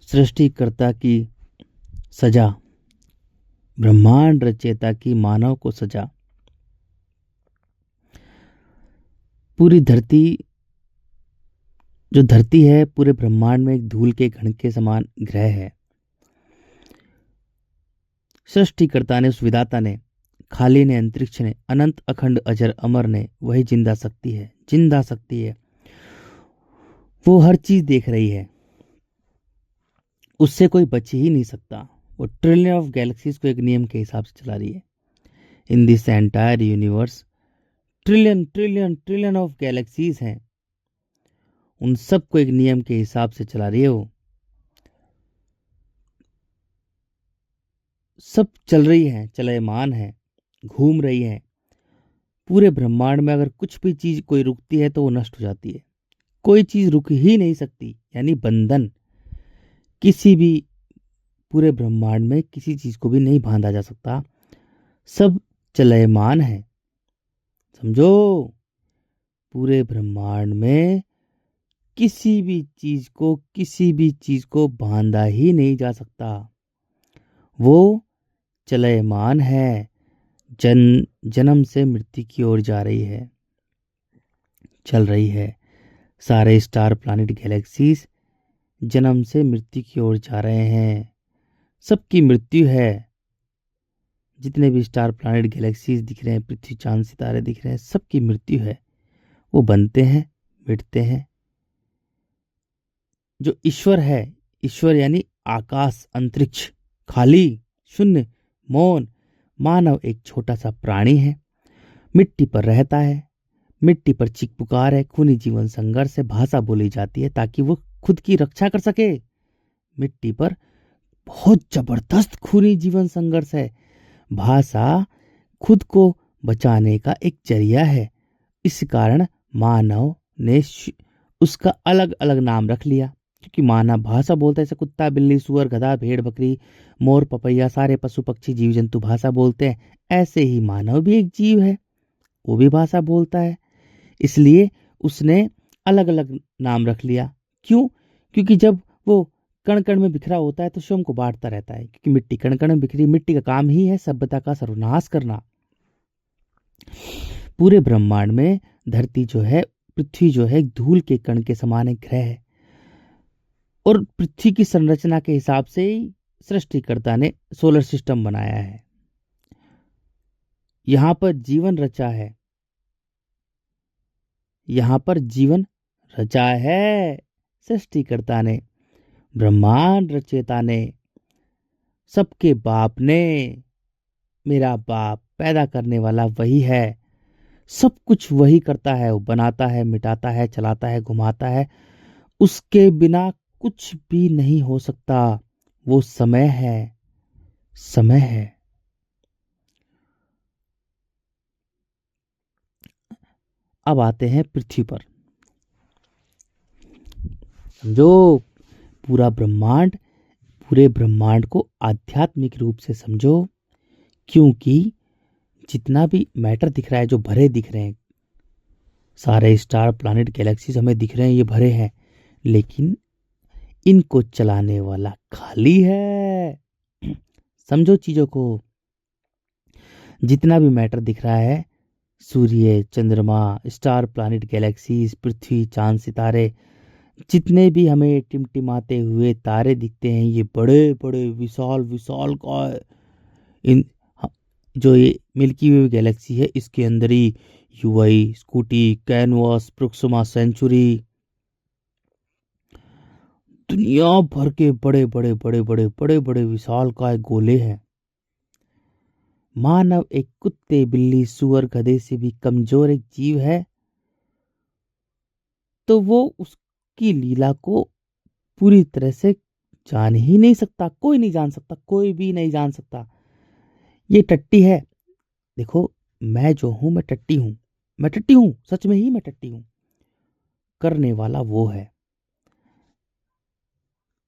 सृष्टिकर्ता की सजा, ब्रह्मांड रचयिता की मानव को सजा। पूरी धरती, जो धरती है पूरे ब्रह्मांड में एक धूल के कण के समान ग्रह है। सृष्टिकर्ता ने, उस विधाता ने, खाली ने, अंतरिक्ष ने, अनंत अखंड अजर अमर ने, वही जिंदा शक्ति है, जिंदा शक्ति है। वो हर चीज देख रही है, उससे कोई बच ही नहीं सकता। वो ट्रिलियन ऑफ गैलेक्सीज को एक नियम के हिसाब से चला रही है। In this entire universe trillion trillion trillion of galaxies हैं, उन सब को एक नियम के हिसाब से चला रही है। वो सब चल रही है, चलयमान है, घूम रही है। पूरे ब्रह्मांड में अगर कुछ भी चीज कोई रुकती है तो वो नष्ट हो जाती है। कोई चीज रुक ही नहीं सकती, यानी बंधन किसी भी, पूरे ब्रह्मांड में किसी चीज को भी नहीं बांधा जा सकता। सब चलयमान है, समझो। पूरे ब्रह्मांड में किसी भी चीज को बांधा ही नहीं जा सकता। वो चलयमान है, जन्म से मृत्यु की ओर जा रही है, चल रही है। सारे स्टार, प्लैनेट, गैलेक्सीज जन्म से मृत्यु की ओर जा रहे हैं। सबकी मृत्यु है। जितने भी स्टार, प्लैनेट, गैलेक्सीज दिख रहे हैं, पृथ्वी, चांद, सितारे दिख रहे हैं, सबकी मृत्यु है। वो बनते हैं, मिटते हैं। जो ईश्वर है, ईश्वर यानी आकाश, अंतरिक्ष, खाली, शून्य, मौन। मानव एक छोटा सा प्राणी है, मिट्टी पर रहता है, मिट्टी पर चीख पुकार है, खूनी जीवन संघर्ष है। भाषा बोली जाती है ताकि वो खुद की रक्षा कर सके। मिट्टी पर बहुत जबरदस्त खूनी जीवन संघर्ष है। भाषा खुद को बचाने का एक जरिया है। इस कारण मानव ने उसका अलग अलग नाम रख लिया, क्योंकि मानव भाषा बोलता है। जैसे कुत्ता, बिल्ली, सुअर, गधा, भेड़, बकरी, मोर, पपैया, सारे पशु पक्षी जीव जंतु भाषा बोलते हैं। ऐसे ही मानव भी एक जीव है, वो भी भाषा बोलता है। इसलिए उसने अलग अलग नाम रख लिया। क्यों? क्योंकि जब वो कण कण में बिखरा होता है तो स्वयं को बांटता रहता है, क्योंकि मिट्टी कण कण में बिखरी, मिट्टी का काम ही है सभ्यता का सर्वनाश करना। पूरे ब्रह्मांड में धरती जो है, पृथ्वी जो है, धूल के कण के समान एक ग्रह है। और पृथ्वी की संरचना के हिसाब से ही सृष्टिकर्ता ने सोलर सिस्टम बनाया है। यहां पर जीवन रचा है, यहां पर जीवन रचा है सृष्टिकर्ता ने, ब्रह्मांड रचयिता ने, सबके बाप ने। मेरा बाप पैदा करने वाला वही है। सब कुछ वही करता है। वो बनाता है, मिटाता है, चलाता है, घुमाता है। उसके बिना कुछ भी नहीं हो सकता। वो समय है, समय है। अब आते हैं पृथ्वी पर। समझो पूरा ब्रह्मांड, पूरे ब्रह्मांड को आध्यात्मिक रूप से समझो। क्योंकि जितना भी मैटर दिख रहा है, जो भरे दिख रहे हैं, सारे स्टार, प्लैनेट, गैलेक्सीज हमें दिख रहे हैं, ये भरे हैं, लेकिन इनको चलाने वाला खाली है। समझो चीजों को। जितना भी मैटर दिख रहा है, सूर्य, चंद्रमा, स्टार, प्लैनेट, गैलेक्सीज, पृथ्वी, चांद, सितारे, जितने भी हमें टिमटिमाते हुए तारे दिखते हैं, ये बड़े बड़े विशाल विशाल का इन जो ये मिल्की वे गैलेक्सी है, इसके अंदर ही यूआई, स्कूटी, कैनवास, प्रोक्सिमा सेंचुरी, दुनिया भर के बड़े बड़े बड़े बड़े बड़े बड़े विशाल काय गोले हैं। मानव एक कुत्ते, बिल्ली, सुअर, गधे से भी कमजोर एक जीव है, तो वो उसकी लीला को पूरी तरह से जान ही नहीं सकता। कोई नहीं जान सकता, कोई भी नहीं जान सकता। ये टट्टी है। देखो, मैं जो हूं, मैं टट्टी हूं, मैं टट्टी हूं, सच में ही मैं टट्टी हूं। करने वाला वो है।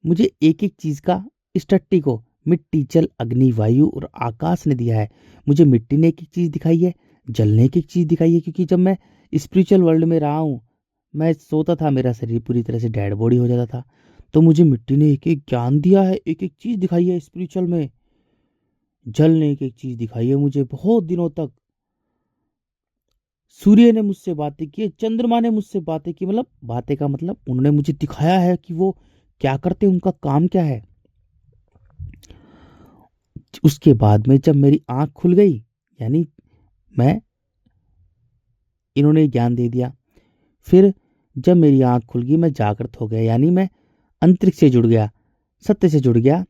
मुझे एक एक चीज का, इस टट्टी को मिट्टी, जल, अग्नि, वायु और आकाश ने दिया है। मुझे मिट्टी ने एक एक चीज दिखाई है, जल ने एक एक चीज दिखाई है। क्योंकि जब मैं स्पिरिचुअल वर्ल्ड में रहा हूं, मैं सोता था, मेरा शरीर पूरी तरह से डेड बॉडी हो जाता था। तो मुझे मिट्टी ने एक एक ज्ञान दिया है, एक एक चीज दिखाई है स्पिरिचुअल में। जल ने एक एक चीज दिखाई है मुझे बहुत दिनों तक। सूर्य ने मुझसे बातें की, चंद्रमा ने मुझसे बातें की, मतलब बातें का मतलब उन्होंने मुझे दिखाया है कि वो क्या करते हैं, उनका काम क्या है। उसके बाद में जब मेरी आंख खुल गई, यानी मैं इन्होंने ज्ञान दे दिया। फिर जब मेरी आंख खुल गई, मैं जागृत हो गया, यानी मैं अंतरिक्ष से जुड़ गया, सत्य से जुड़ गया।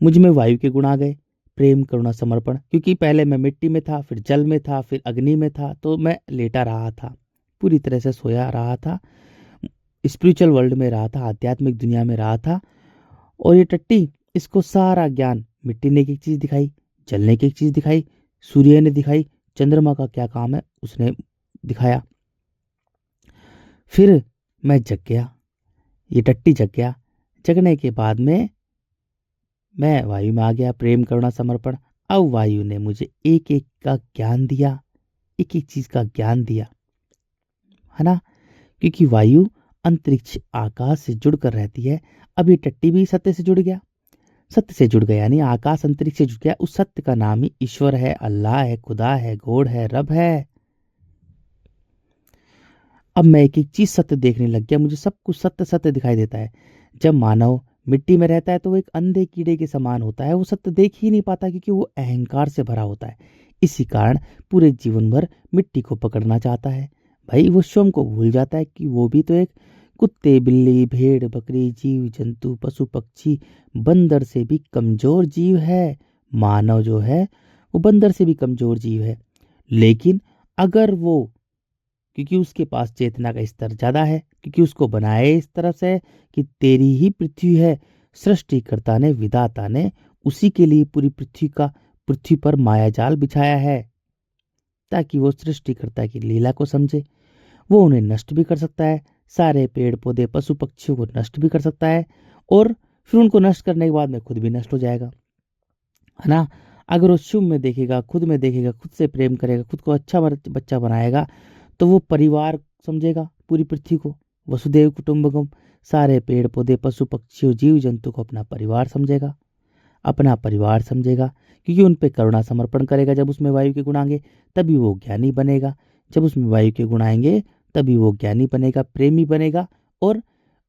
मुझ में वायु के गुण आ गए, प्रेम करुणा समर्पण, क्योंकि पहले मैं मिट्टी में था, फिर जल में था, फिर अग्नि में था, तो मैं लेटा रहा था, पूरी तरह से सोया रहा था, स्पिरिचुअल वर्ल्ड में रहा था, आध्यात्मिक दुनिया में रहा था। और ये टट्टी, इसको सारा ज्ञान मिट्टी ने एक एक चीज दिखाई, जल ने एक एक चीज दिखाई, सूर्य ने दिखाई, चंद्रमा का क्या काम है उसने दिखाया। फिर मैं जग गया, ये टट्टी जग गया। जगने के बाद में मैं वायु में आ गया, प्रेम करुणा समर्पण। अब वायु ने मुझे एक एक का ज्ञान दिया, एक एक चीज का ज्ञान दिया, है ना, क्योंकि वायु अंतरिक्ष आकाश से जुड़कर रहती है। अब ये टट्टी भी सत्य से जुड़ गया, सत्य से जुड़ गया, यानी आकाश अंतरिक्ष से जुड़ गया। उस सत्य का नाम ही ईश्वर है, अल्लाह है, खुदा है, गॉड है, रब है। अब मैं एक एक चीज सत्य देखने लग गया, मुझे सब कुछ सत्य सत्य दिखाई देता है। जब मानव मिट्टी में रहता है तो वो एक अंधे कीड़े के समान होता है, वो सत्य देख ही नहीं पाता, क्योंकि वो अहंकार से भरा होता है। इसी कारण पूरे जीवन भर मिट्टी को पकड़ना चाहता है। भाई वो स्वयं को भूल जाता है कि वो भी तो एक कुत्ते, बिल्ली, भेड़, बकरी, जीव जंतु, पशु पक्षी, बंदर से भी कमजोर जीव है। मानव जो है वो बंदर से भी कमजोर जीव है। लेकिन अगर वो, क्योंकि उसके पास चेतना का स्तर ज्यादा है, क्योंकि उसको बनाया इस तरह से कि तेरी ही पृथ्वी है, सृष्टिकर्ता ने, विधाता ने उसी के लिए पूरी पृथ्वी पर माया जाल बिछाया है, ताकि वो सृष्टिकर्ता की लीला को समझे। वो उन्हें नष्ट भी कर सकता है, सारे पेड़ पौधे पशु पक्षियों को नष्ट भी कर सकता है, और फिर उनको नष्ट करने के बाद में खुद भी नष्ट हो जाएगा, है ना। अगर वो शुभ में देखेगा, खुद में देखेगा, खुद से प्रेम करेगा, खुद को अच्छा बच्चा बनाएगा, तो वो परिवार समझेगा पूरी पृथ्वी को, वसुदेव कुटुंबकम, सारे पेड़ पौधे पशु पक्षियों जीव जंतु को अपना परिवार समझेगा, अपना परिवार समझेगा, क्योंकि उन पे करुणा समर्पण करेगा। जब उसमें वायु के गुण आएंगे तभी वो ज्ञानी बनेगा, जब उसमें वायु के गुण आएंगे तभी वो ज्ञानी बनेगा, प्रेमी बनेगा, और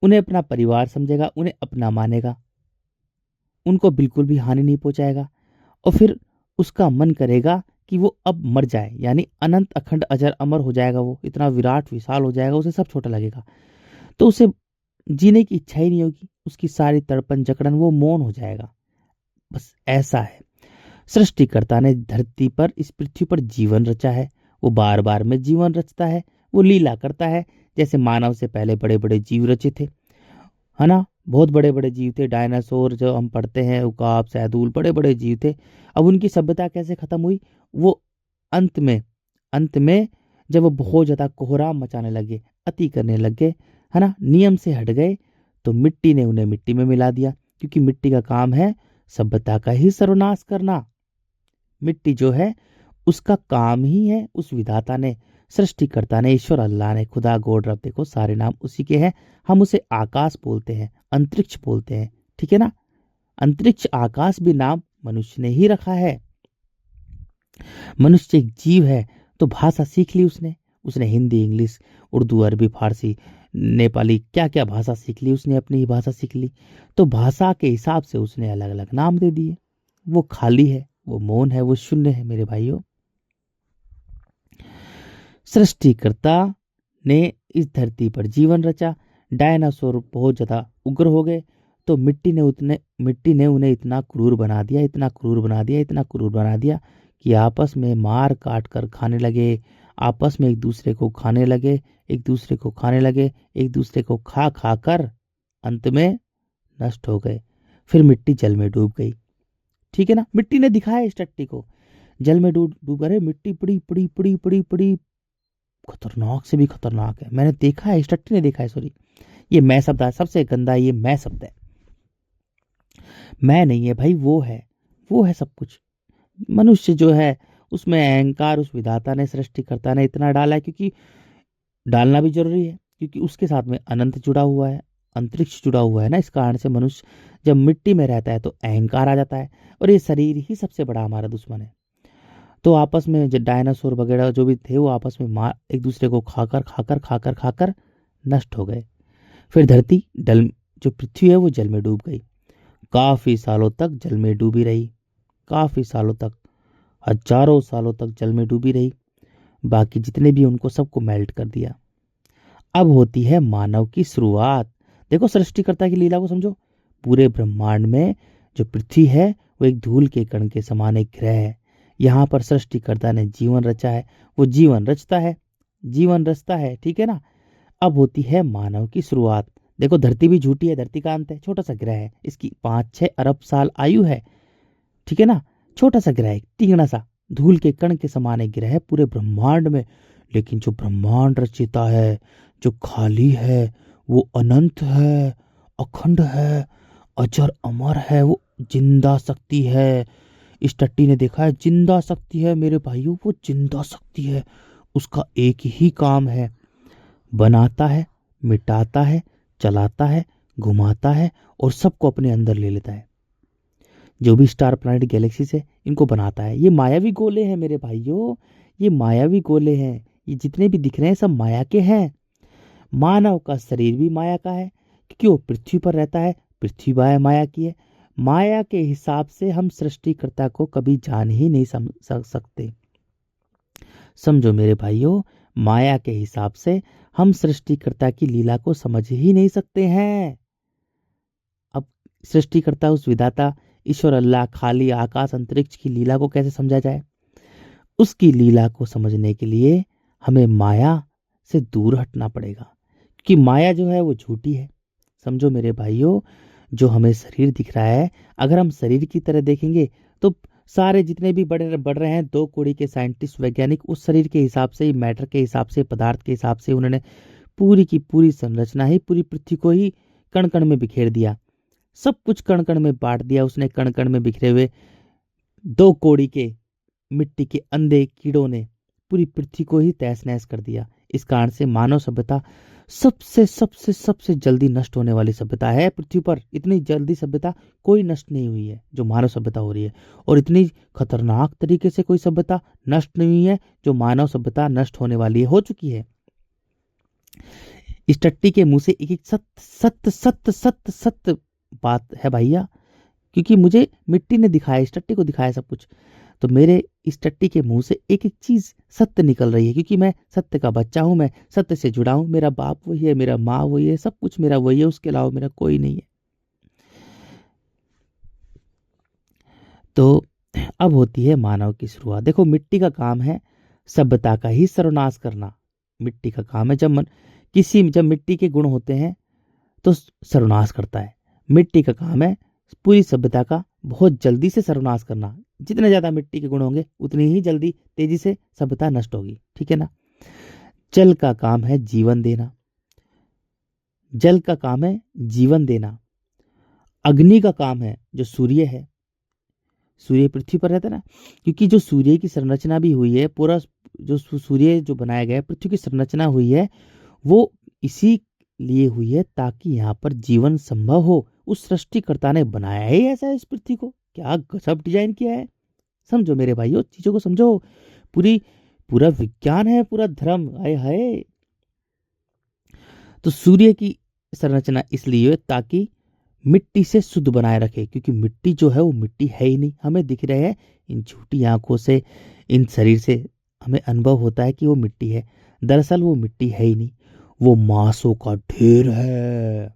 उन्हें अपना परिवार समझेगा, उन्हें अपना मानेगा, उनको बिल्कुल भी हानि नहीं पहुंचाएगा। और फिर उसका मन करेगा कि वो अब मर जाए, यानी अनंत अखंड अजर अमर हो जाएगा, वो इतना विराट विशाल हो जाएगा, उसे सब छोटा लगेगा, तो उसे जीने की इच्छा ही नहीं होगी, उसकी सारी तड़पन जकड़न, वो मौन हो जाएगा। बस ऐसा है, सृष्टिकर्ता ने धरती पर, इस पृथ्वी पर जीवन रचा है, वो बार बार में जीवन रचता है, वो लीला करता है। जैसे मानव से पहले बड़े बड़े जीव रचे थे, है ना, बहुत बड़े बड़े जीव थे, डायनासोर जो हम पढ़ते हैं, उकाब, सैदुल, बड़े बड़े जीव थे। अब उनकी सभ्यता कैसे खत्म हुई, वो अंत में जब वो बहुत ज्यादा कोहराम मचाने लगे, अति करने लगे, है ना, नियम से हट गए, तो मिट्टी ने उन्हें मिट्टी में मिला दिया, क्योंकि मिट्टी का काम है सभ्यता का ही सर्वनाश करना। मिट्टी जो है उसका काम ही है, उस विधाता ने, सृष्टिकर्ता ने, ईश्वर अल्लाह ने, खुदा गॉड रब, देखो सारे नाम उसी के हैं। हम उसे आकाश बोलते हैं, अंतरिक्ष बोलते हैं, ठीक है ना। अंतरिक्ष आकाश भी नाम मनुष्य ने ही रखा है। मनुष्य एक जीव है, तो भाषा सीख ली उसने, उसने हिंदी, इंग्लिश, उर्दू, अरबी, फारसी, नेपाली, क्या क्या भाषा सीख ली उसने, अपनी ही भाषा सीख ली। तो भाषा के हिसाब से उसने अलग अलग नाम दे दिए। वो खाली है, वो मौन है, वो शून्य है मेरे भाइयों। सृष्टिकर्ता ने इस धरती पर जीवन रचा, डायनासोर बहुत ज्यादा उग्र हो गए, तो मिट्टी ने उन्हें इतना क्रूर बना दिया, इतना क्रूर बना दिया, इतना क्रूर बना दिया कि आपस में मार काट कर खाने लगे, आपस में एक दूसरे को खाने लगे, एक दूसरे को खाने लगे, एक दूसरे को खा खा कर अंत में नष्ट हो गए। फिर मिट्टी जल में डूब गई, ठीक है ना। मिट्टी ने दिखाया इस टट्टी को, जल में डूब डूब कर, मिट्टी बड़ी बड़ी बड़ी बड़ी बड़ी खतरनाक से भी खतरनाक है, मैंने देखा है, इस टट्टी ने देखा है, सॉरी, ये मैं शब्द है, सबसे गंदा ये मैं शब्द है। मैं नहीं है भाई, वो है सब कुछ। मनुष्य जो है उसमें अहंकार उस विधाता ने, सृष्टिकर्ता ने इतना डाला है, क्योंकि डालना भी जरूरी है, क्योंकि उसके साथ में अनंत जुड़ा हुआ है, अंतरिक्ष जुड़ा हुआ है ना, इस कारण से मनुष्य जब मिट्टी में रहता है तो अहंकार आ जाता है, और ये शरीर ही सबसे बड़ा हमारा दुश्मन है। तो आपस में जो डायनासोर वगैरह जो भी थे वो आपस में मार एक दूसरे को खाकर खाकर खाकर खाकर नष्ट हो गए। फिर धरती जल जो पृथ्वी है वो जल में डूब गई। काफी सालों तक जल में डूबी रही, काफी सालों तक, हजारों सालों तक जल में डूबी रही। बाकी जितने भी उनको सबको मेल्ट कर दिया। अब होती है मानव की शुरुआत। देखो सृष्टिकर्ता की लीला को समझो। पूरे ब्रह्मांड में जो पृथ्वी है वो एक धूल के कण के समान एक ग्रह है। यहाँ पर सृष्टिकर्ता ने जीवन रचा है, वो जीवन रचता है, जीवन रचता है, ठीक है ना। अब होती है मानव की शुरुआत। देखो धरती भी झूठी है, धरती का अंत है, छोटा सा ग्रह है, इसकी 5-6 अरब साल आयु है, ठीक है ना। छोटा सा ग्रह है, टीकना सा, धूल के कण के समान एक ग्रह है पूरे ब्रह्मांड में। लेकिन जो ब्रह्मांड रचिता है, जो खाली है, वो अनंत है, अखंड है, अजर अमर है, वो जिंदा शक्ति है। इस टट्टी ने देखा है, जिंदा शक्ति है मेरे भाइयों, वो जिंदा शक्ति है। उसका एक ही काम है, बनाता है, मिटाता है, चलाता है, घुमाता है और सबको अपने अंदर ले लेता है। जो भी स्टार प्लैनेट गैलेक्सी से इनको बनाता है। ये मायावी गोले हैं मेरे भाइयों, ये मायावी गोले हैं। ये जितने भी दिख रहे हैं सब माया के हैं। मानव का शरीर भी माया का है, क्योंकि वो पृथ्वी पर रहता है, पृथ्वी माया की है। माया के हिसाब से हम सृष्टिकर्ता को कभी जान ही नहीं सकते। समझो मेरे भाइयों, माया के हिसाब से हम सृष्टिकर्ता की लीला को समझ ही नहीं सकते हैं। अब सृष्टिकर्ता उस विधाता ईश्वर अल्लाह खाली आकाश अंतरिक्ष की लीला को कैसे समझा जाए? उसकी लीला को समझने के लिए हमें माया से दूर हटना पड़ेगा, क्योंकि माया जो है वो झूठी है। समझो मेरे भाइयों, जो हमें शरीर दिख रहा है, अगर हम शरीर की तरह देखेंगे तो सारे जितने भी बड़े बढ़ रहे हैं 2 कोड़ी के साइंटिस्ट वैज्ञानिक, उस शरीर के हिसाब से ही, मैटर के हिसाब से, पदार्थ के हिसाब से उन्होंने पूरी की पूरी संरचना ही पूरी पृथ्वी को ही कण कण में बिखेर दिया। सब कुछ कण कण में बांट दिया उसने। कण कण में बिखरे हुए 2 कोड़ी के मिट्टी के अंधे कीड़ों ने पूरी पृथ्वी को ही तहस नहस कर दिया। इस कारण से मानव सभ्यता सबसे सबसे सबसे जल्दी नष्ट होने वाली सभ्यता है पृथ्वी पर। इतनी जल्दी सभ्यता कोई नष्ट नहीं हुई है जो मानव सभ्यता हो रही है, और इतनी खतरनाक तरीके से कोई सभ्यता नष्ट नहीं हुई है जो मानव सभ्यता नष्ट होने वाली है, हो चुकी है। इस टट्टी के मुंह से एक एक सत्य सत्य सत्य सत्य सत्य बात है भैया, क्योंकि मुझे मिट्टी ने दिखाया, इस टट्टी को दिखाया सब कुछ, तो मेरे इस टट्टी के मुंह से एक एक चीज सत्य निकल रही है, क्योंकि मैं सत्य का बच्चा हूं, मैं सत्य से जुड़ा हूं। मेरा बाप वही है, मेरा माँ वही है, सब कुछ मेरा वही है, उसके अलावा मेरा कोई नहीं है। तो अब होती है मानव की शुरुआत। देखो मिट्टी का काम है सभ्यता का ही सर्वनाश करना। मिट्टी का काम है जब मिट्टी के गुण होते हैं तो सर्वनाश करता है। मिट्टी का काम है पूरी सभ्यता का बहुत जल्दी से सर्वनाश करना। जितने ज्यादा मिट्टी के गुण होंगे उतनी ही जल्दी तेजी से सभ्यता नष्ट होगी, ठीक है ना। जल का काम है जीवन देना, जल का काम है जीवन देना। अग्नि का काम है, जो सूर्य है, सूर्य पृथ्वी पर रहता है ना, क्योंकि जो सूर्य की संरचना भी हुई है, पूरा जो सूर्य जो बनाया गया है, पृथ्वी की संरचना हुई है, वो इसी लिए हुई है ताकि यहाँ पर जीवन संभव हो। उस सृष्टिकर्ता ने बनाया ही ऐसा है इस पृथ्वी को, क्या गजब डिजाइन किया है। समझो मेरे भाइयों, चीजों को समझो। पूरी पूरा विज्ञान है, पूरा धर्म, हाय हाय। तो सूर्य की संरचना इसलिए है ताकि मिट्टी से शुद्ध बनाए रखे, क्योंकि मिट्टी जो है वो मिट्टी है ही नहीं। हमें दिख रहे हैं इन झूठी आंखों से, इन शरीर से हमें अनुभव होता है कि वो मिट्टी है, दरअसल वो मिट्टी है ही नहीं, वो मांसों का ढेर है।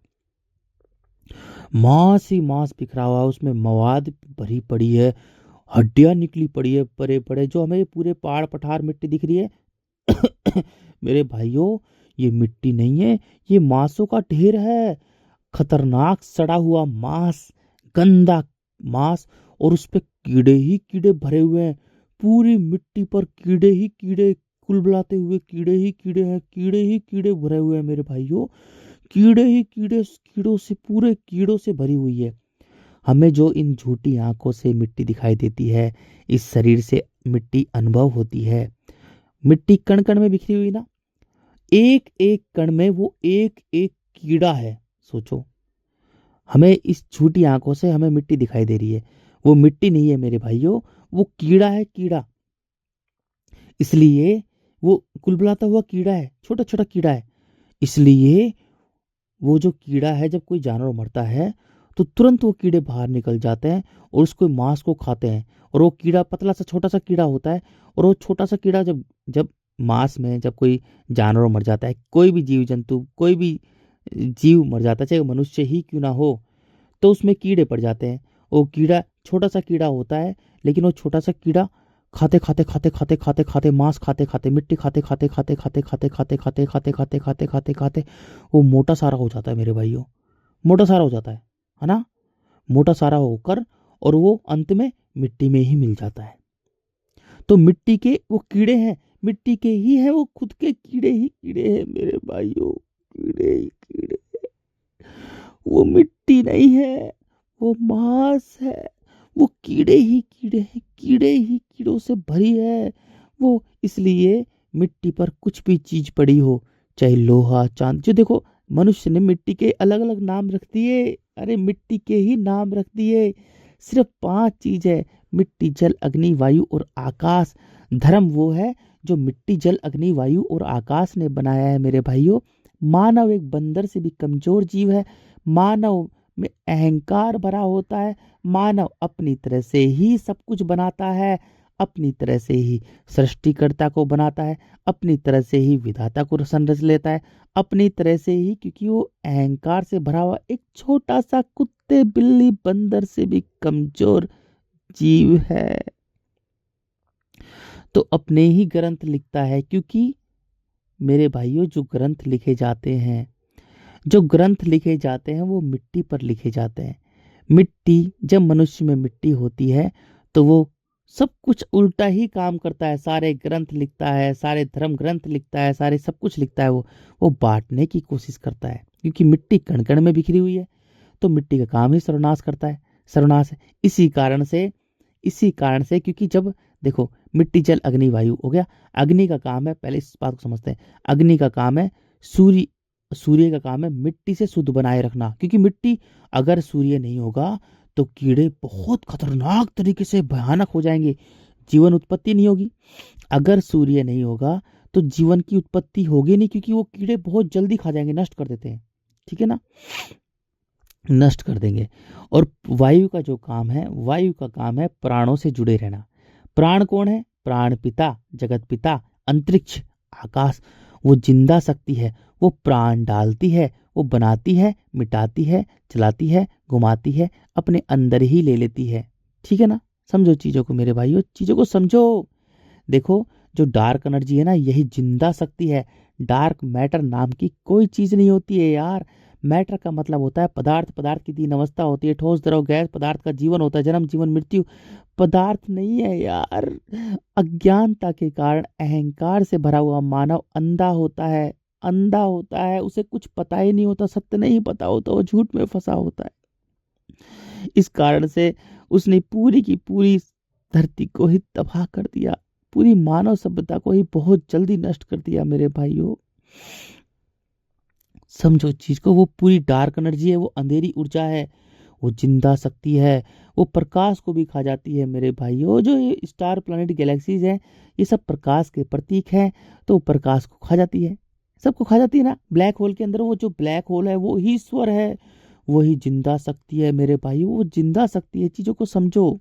मांस ही मांस बिखरा हुआ है, उसमें मवाद भरी पड़ी है, हड्डियां निकली पड़ी है बड़े बड़े, जो हमें पूरे पहाड़ पठार मिट्टी दिख रही है। मेरे भाइयों, ये मिट्टी नहीं है, ये मांसों का ढेर है। खतरनाक सड़ा हुआ मांस, गंदा मांस, और उस पे कीड़े ही कीड़े भरे हुए हैं। पूरी मिट्टी पर कीड़े ही कीड़े, कुलबुलाते हुए कीड़े ही कीड़े हैं, कीड़े ही कीड़े भरे हुए हैं मेरे भाइयों। कीड़े ही कीड़े, कीड़ों से, पूरे कीड़ों से भरी हुई है। हमें जो इन झूठी आंखों से मिट्टी दिखाई देती है, इस शरीर से मिट्टी अनुभव होती है। मिट्टी कण कण में बिखरी हुई ना, एक एक कण में वो एक एक कीड़ा है। सोचो, हमें इस झूठी आंखों से हमें मिट्टी दिखाई दे रही है, वो मिट्टी नहीं है मेरे भाइयों, वो कीड़ा है, कीड़ा। इसलिए वो कुलबुलाता हुआ कीड़ा है, छोटा छोटा कीड़ा है। इसलिए वो जो कीड़ा है, जब कोई जानवर मरता है तो तुरंत वो कीड़े बाहर निकल जाते हैं और उसको मांस को खाते हैं। और वो कीड़ा पतला सा छोटा सा कीड़ा होता है, और वो छोटा सा कीड़ा जब जब मांस में, जब कोई जानवर मर जाता है, कोई भी जीव जंतु, कोई भी जीव मर जाता है, चाहे वो मनुष्य ही क्यों ना हो, तो उसमें कीड़े पड़ जाते हैं। वो कीड़ा छोटा सा कीड़ा होता है, लेकिन वो छोटा सा कीड़ा खाते खाते खाते खाते खाते खाते मांस खाते खाते मिट्टी खाते खाते खाते खाते खाते खाते खाते खाते खाते खाते खाते खाते वो मोटा सारा हो जाता है मेरे भाइयों, मोटा सारा हो जाता है ना, मोटा सारा होकर, और वो अंत में मिट्टी में ही मिल जाता है। तो मिट्टी के वो कीड़े हैं, मिट्टी के ही है, वो खुद के कीड़े ही कीड़े हैं मेरे भाइयों, कीड़े ही कीड़े। वो मिट्टी नहीं है, वो मांस है, वो कीड़े ही कीड़े हैं, कीड़े ही कीड़ों से भरी है वो। इसलिए मिट्टी पर कुछ भी चीज पड़ी हो, चाहे लोहा चांद, जो देखो मनुष्य ने मिट्टी के अलग अलग नाम रख दिए, अरे मिट्टी के ही नाम रख दिए। सिर्फ 5 चीज है, मिट्टी जल अग्नि वायु और आकाश। धर्म वो है जो मिट्टी जल अग्नि वायु और आकाश ने बनाया है मेरे भाइयों। मानव एक बंदर से भी कमजोर जीव है, मानव में अहंकार भरा होता है, मानव अपनी तरह से ही सब कुछ बनाता है, अपनी तरह से ही सृष्टिकर्ता को बनाता है, अपनी तरह से ही विधाता को संरच लेता है, अपनी तरह से ही, क्योंकि वो अहंकार से भरा हुआ एक छोटा सा कुत्ते बिल्ली बंदर से भी कमजोर जीव है। तो अपने ही ग्रंथ लिखता है, क्योंकि मेरे भाइयों जो ग्रंथ लिखे जाते हैं, जो ग्रंथ लिखे जाते हैं वो मिट्टी पर लिखे जाते हैं। मिट्टी, जब मनुष्य में मिट्टी होती है तो वो सब कुछ उल्टा ही काम करता है, सारे ग्रंथ लिखता है, सारे धर्म ग्रंथ लिखता है, सारे सब कुछ लिखता है, वो बांटने की कोशिश करता है, क्योंकि मिट्टी कण कण में बिखरी हुई है। तो मिट्टी का काम ही सर्वनाश करता है, सर्वनाश है। इसी कारण से क्योंकि जब देखो, मिट्टी जल अग्नि वायु हो गया, अग्नि का काम है, पहले इस बात को समझते हैं, अग्नि का काम है सूर्य, सूर्य का काम है मिट्टी से शुद्ध बनाए रखना, क्योंकि मिट्टी, अगर सूर्य नहीं होगा तो कीड़े बहुत खतरनाक तरीके से भयानक हो जाएंगे, जीवन उत्पत्ति नहीं होगी। अगर सूर्य नहीं होगा तो जीवन की उत्पत्ति होगी नहीं, क्योंकि वो कीड़े बहुत जल्दी खा जाएंगे, नष्ट कर देते हैं, ठीक है ना, नष्ट कर देंगे। और वायु का जो काम है, वायु का काम है प्राणों से जुड़े रहना। प्राण कौन है? प्राण पिता, जगत पिता, अंतरिक्ष, आकाश। वो जिंदा शक्ति है, वो प्राण डालती है, वो बनाती है, मिटाती है, चलाती है, घुमाती है, अपने अंदर ही ले लेती है, ठीक है ना। समझो चीजों को मेरे भाइयों, चीजों को समझो। देखो, जो डार्क एनर्जी है ना, यही जिंदा शक्ति है। डार्क मैटर नाम की कोई चीज नहीं होती है यार। मैटर का मतलब होता है पदार्थ, पदार्थ की 3 अवस्था होती है, ठोस, द्रव, गैस। पदार्थ का जीवन होता है, जन्म, जीवन, मृत्यु। पदार्थ नहीं है यार। अज्ञानता के कारण अहंकार से भरा हुआ मानव अंधा होता है, अंधा होता है, उसे कुछ पता ही नहीं होता, सत्य नहीं पता होता, वो झूठ में फंसा होता है। इस कारण से उसने पूरी की पूरी धरती को ही तबाह कर दिया, पूरी मानव सभ्यता को ही बहुत जल्दी नष्ट कर दिया मेरे भाइयों। समझो चीज को, वो पूरी डार्क एनर्जी है, वो अंधेरी ऊर्जा है, वो जिंदा शक्ति है, वो प्रकाश को भी खा जाती है मेरे भाइयों। जो ये स्टार, प्लैनेट, गैलेक्सीज हैं, ये सब प्रकाश के प्रतीक हैं, तो प्रकाश को खा जाती है, सबको खा जाती है ना। ब्लैक होल के अंदर वो जो ब्लैक होल है वो ही ईश्वर है, वही जिंदा शक्ति है मेरे भाइयों, वो जिंदा शक्ति है। चीजों को समझो।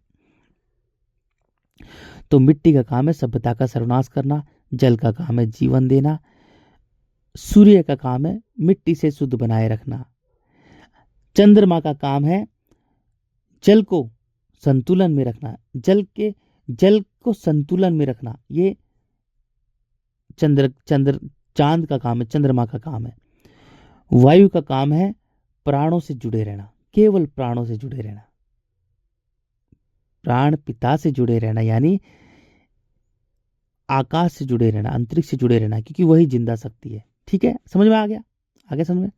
तो मिट्टी का काम है सभ्यता का सर्वनाश करना, जल का काम है जीवन देना, सूर्य का काम है मिट्टी से शुद्ध बनाए रखना, चंद्रमा का काम है जल को संतुलन में रखना, जल को संतुलन में रखना। ये चांद का काम है, चंद्रमा का काम है। वायु का काम है प्राणों से जुड़े रहना, केवल प्राणों से जुड़े रहना, प्राण पिता से जुड़े रहना, यानी आकाश से जुड़े रहना, अंतरिक्ष से जुड़े रहना, क्योंकि वही जिंदा शक्ति है। ठीक है, समझ में आ गया? आगे समझ में।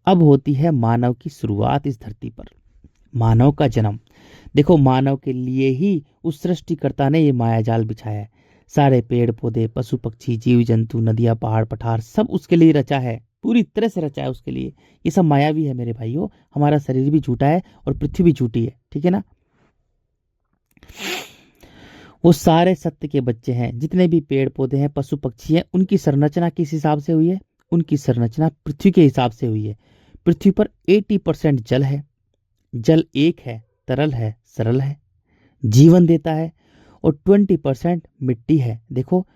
अब होती है मानव की शुरुआत इस धरती पर, मानव का जन्म। देखो, मानव के लिए ही उस सृष्टिकर्ता ने ये मायाजाल बिछाया है। सारे पेड़ पौधे, पशु पक्षी, जीव जंतु, नदियां, पहाड़, पठार, सब उसके लिए रचा है। पूरी तरह से रचा है उसके लिए। ये सब मायावी है मेरे भाइयों, हमारा शरीर भी झूठा है और पृथ्वी भी झूठी है, ठीक है ना। वो सारे सत्य के बच्चे हैं, जितने भी पेड़ पौधे हैं, पशु पक्षी हैं, उनकी संरचना किस हिसाब से हुई है? उनकी संरचना पृथ्वी के हिसाब से हुई है। पृथ्वी पर 80% जल है। जल एक है, तरल है, सरल है, जीवन देता है। और 20% मिट्टी है। देखो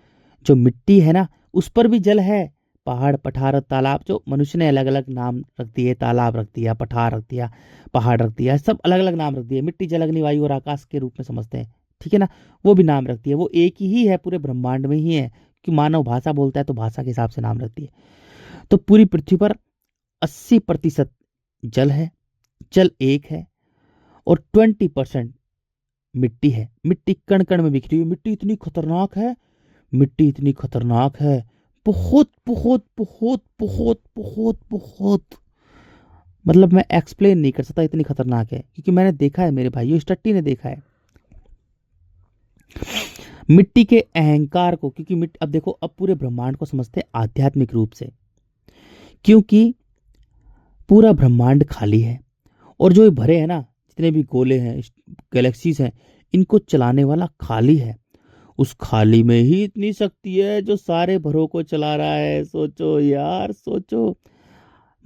जो मिट्टी है ना, उस पर भी जल है। पहाड़, पठार, तालाब, जो मनुष्य ने अलग अलग नाम रख दिए, तालाब रख दिया, पठार रख दिया, पहाड़ रख दिया, सब अलग अलग नाम रख दिए। मिट्टी, जल, अग्नि, वायु और आकाश के रूप में समझते हैं, ठीक है ना। वो भी नाम रख दिए, वो एक ही है, पूरे ब्रह्मांड में ही है। कि मानव भाषा बोलता है तो भाषा के हिसाब से नाम रख दिए। तो पूरी पृथ्वी पर 80% जल है, जल एक है, और 20% मिट्टी है। मिट्टी कण कण में बिखरी हुई। मिट्टी इतनी खतरनाक है, मिट्टी इतनी खतरनाक है, बहुत बहुत बहुत बहुत बहुत बहुत, मतलब मैं एक्सप्लेन नहीं कर सकता, इतनी खतरनाक है। क्योंकि मैंने देखा है मेरे भाइयों, इस टट्टी ने देखा है मिट्टी के अहंकार को। क्योंकि मिट्टी, अब देखो, अब पूरे ब्रह्मांड को समझते हैं आध्यात्मिक रूप से। क्योंकि पूरा ब्रह्मांड खाली है, और जो ये भरे हैं ना, जितने भी गोले हैं, गैलेक्सीज हैं, इनको चलाने वाला खाली है। उस खाली में ही इतनी शक्ति है जो सारे भरों को चला रहा है। सोचो यार, सोचो,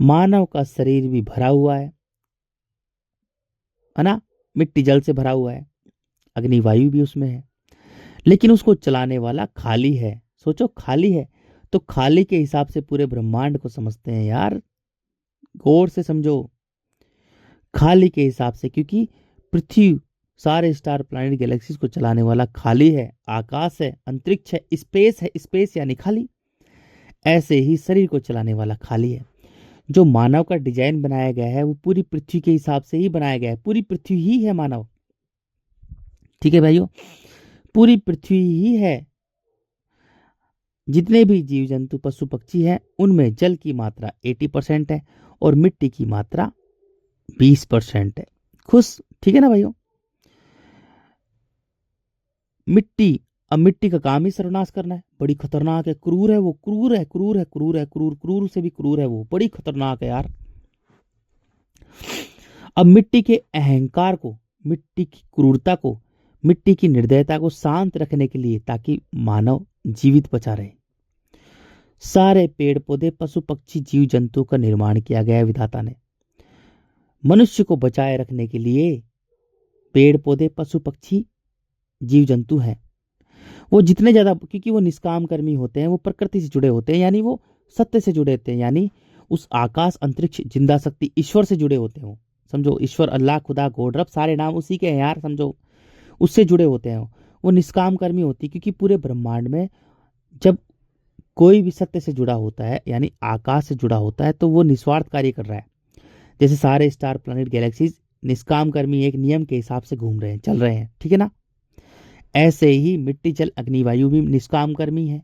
मानव का शरीर भी भरा हुआ है ना, मिट्टी जल से भरा हुआ है, अग्नि वायु भी उसमें है, लेकिन उसको चलाने वाला खाली है। सोचो, खाली है, तो खाली के हिसाब से पूरे ब्रह्मांड को समझते हैं यार, गौर से समझो, खाली के हिसाब से। क्योंकि पृथ्वी, सारे स्टार, प्लैनेट, गैलेक्सीज को चलाने वाला खाली है, आकाश है, अंतरिक्ष है, स्पेस है, स्पेस यानी खाली। ऐसे ही शरीर को चलाने वाला खाली है। जो मानव का डिजाइन बनाया गया है वो पूरी पृथ्वी के हिसाब से ही बनाया गया है। पूरी पृथ्वी ही है मानव, ठीक है भाइयों, पूरी पृथ्वी ही है। जितने भी जीव जंतु, पशु पक्षी हैं, उनमें जल की मात्रा 80% है और मिट्टी की मात्रा 20% है। खुश, ठीक है ना भाइयों। मिट्टी, अब मिट्टी का काम ही सर्वनाश करना है, बड़ी खतरनाक है, क्रूर है वो, क्रूर है, क्रूर है, क्रूर है, क्रूर, क्रूर से भी क्रूर है वो, बड़ी खतरनाक है यार। अब मिट्टी के अहंकार को, मिट्टी की क्रूरता को, मिट्टी की निर्दयता को शांत रखने के लिए, ताकि मानव जीवित बचा रहे, सारे पेड़ पौधे, पशु पक्षी, जीव जंतु का निर्माण किया गया है विधाता ने। मनुष्य को बचाए रखने के लिए पेड़ पौधे, पशु पक्षी, जीव जंतु हैं। वो जितने ज्यादा, क्योंकि वो निष्काम कर्मी होते हैं, वो प्रकृति से जुड़े होते हैं, यानी वो सत्य से जुड़े होते हैं, यानी उस आकाश, अंतरिक्ष, जिंदा शक्ति, ईश्वर से जुड़े होते हैं। समझो, ईश्वर, अल्लाह, खुदा, गॉड, रब, सारे नाम उसी के हैं यार, समझो, उससे जुड़े होते हैं। वो निष्काम कर्मी होती है, क्योंकि पूरे ब्रह्मांड में जब कोई भी सत्य से जुड़ा होता है, यानी आकाश से जुड़ा होता है, तो वो निस्वार्थ कार्य कर रहा है। जैसे सारे स्टार, प्लैनेट, गैलेक्सीज निष्काम कर्मी एक नियम के हिसाब से घूम रहे हैं, चल रहे हैं, ठीक है ना। ऐसे ही मिट्टी, जल, अग्नि, वायु भी निष्काम कर्मी है,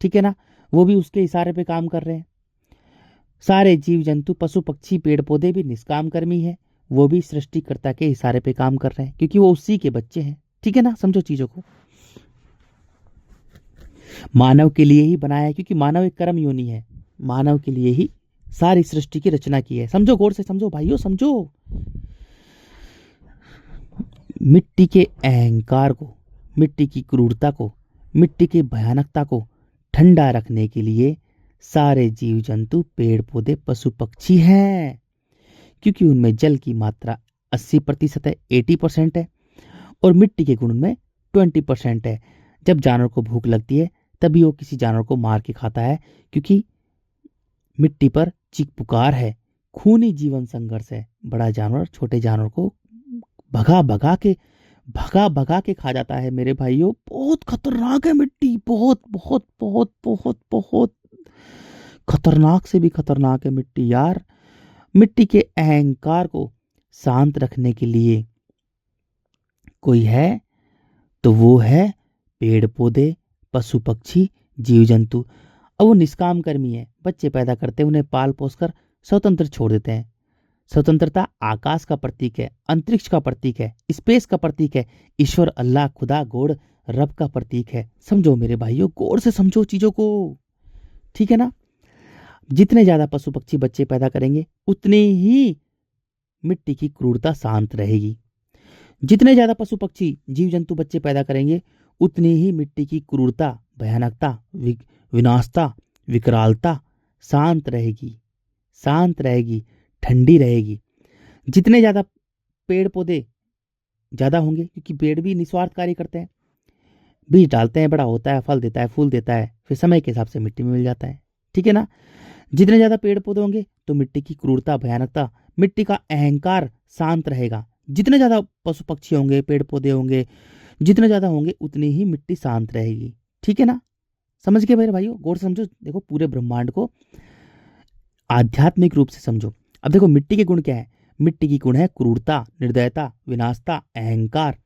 ठीक है ना, वो भी उसके इशारे पे काम कर रहे हैं। सारे जीव जंतु, पशु पक्षी, पेड़ पौधे भी निष्काम कर्मी है, वो भी सृष्टिकर्ता के इशारे पे काम कर रहे हैं, क्योंकि वो उसी के बच्चे हैं, ठीक है ना। समझो चीजों को, मानव के लिए ही बनाया है, क्योंकि मानव एक कर्म योनि है, मानव के लिए ही सारी सृष्टि की रचना की है। समझो, गौर से समझो भाइयों, समझो। मिट्टी के अहंकार को, मिट्टी की क्रूरता को, मिट्टी की भयानकता को ठंडा रखने के लिए सारे जीव जंतु, पेड़ पौधे, पशु पक्षी हैं, क्योंकि उनमें जल की मात्रा 80% है, 80% है, और मिट्टी के गुण में 20% है। जब जानवर को भूख लगती है, तभी वो किसी जानवर को मार के खाता है, क्योंकि मिट्टी पर चीख पुकार है, खूनी जीवन संघर्ष है। बड़ा जानवर छोटे जानवर को भगा भगा के खा जाता है मेरे भाइयों। बहुत खतरनाक है मिट्टी, बहुत बहुत बहुत बहुत बहुत खतरनाक से भी खतरनाक है मिट्टी यार। मिट्टी के अहंकार को शांत रखने के लिए कोई है तो वो है पेड़ पौधे, पशु पक्षी, जीव जंतु। अब वो निष्काम कर्मी है, बच्चे पैदा करते हैं, उन्हें पाल पोस कर स्वतंत्र छोड़ देते हैं। स्वतंत्रता आकाश का प्रतीक है, अंतरिक्ष का प्रतीक है, स्पेस का प्रतीक है, ईश्वर, अल्लाह, खुदा, गॉड, रब का प्रतीक है। समझो मेरे भाइयों, गौर से समझो चीजों को, ठीक है ना। जितने ज्यादा पशु पक्षी बच्चे पैदा करेंगे उतनी ही मिट्टी की क्रूरता शांत रहेगी। जितने ज्यादा पशु पक्षी जीव जंतु बच्चे पैदा करेंगे उतनी ही मिट्टी की क्रूरता, भयानकता, विनाशता, विकरालता शांत रहेगी, शांत रहेगी, ठंडी रहेगी। जितने ज्यादा पेड़ पौधे ज्यादा होंगे, क्योंकि पेड़ भी निस्वार्थ कार्य करते हैं, बीज डालते हैं, बड़ा होता है, फल देता है, फूल देता है, फिर समय के हिसाब से मिट्टी में मिल जाता है, ठीक है ना। जितने ज्यादा पेड़ पौधे होंगे तो मिट्टी की क्रूरता, भयानकता, मिट्टी का अहंकार शांत रहेगा। जितने ज्यादा पशु पक्षी होंगे, पेड़ पौधे होंगे, जितने ज्यादा होंगे उतनी ही मिट्टी शांत रहेगी, ठीक है ना। समझ गए मेरे भाइयों, गौर से समझो। देखो पूरे ब्रह्मांड को आध्यात्मिक रूप से समझो। अब देखो मिट्टी के गुण क्या है। मिट्टी की गुण है क्रूरता, निर्दयता, विनाशता, अहंकार।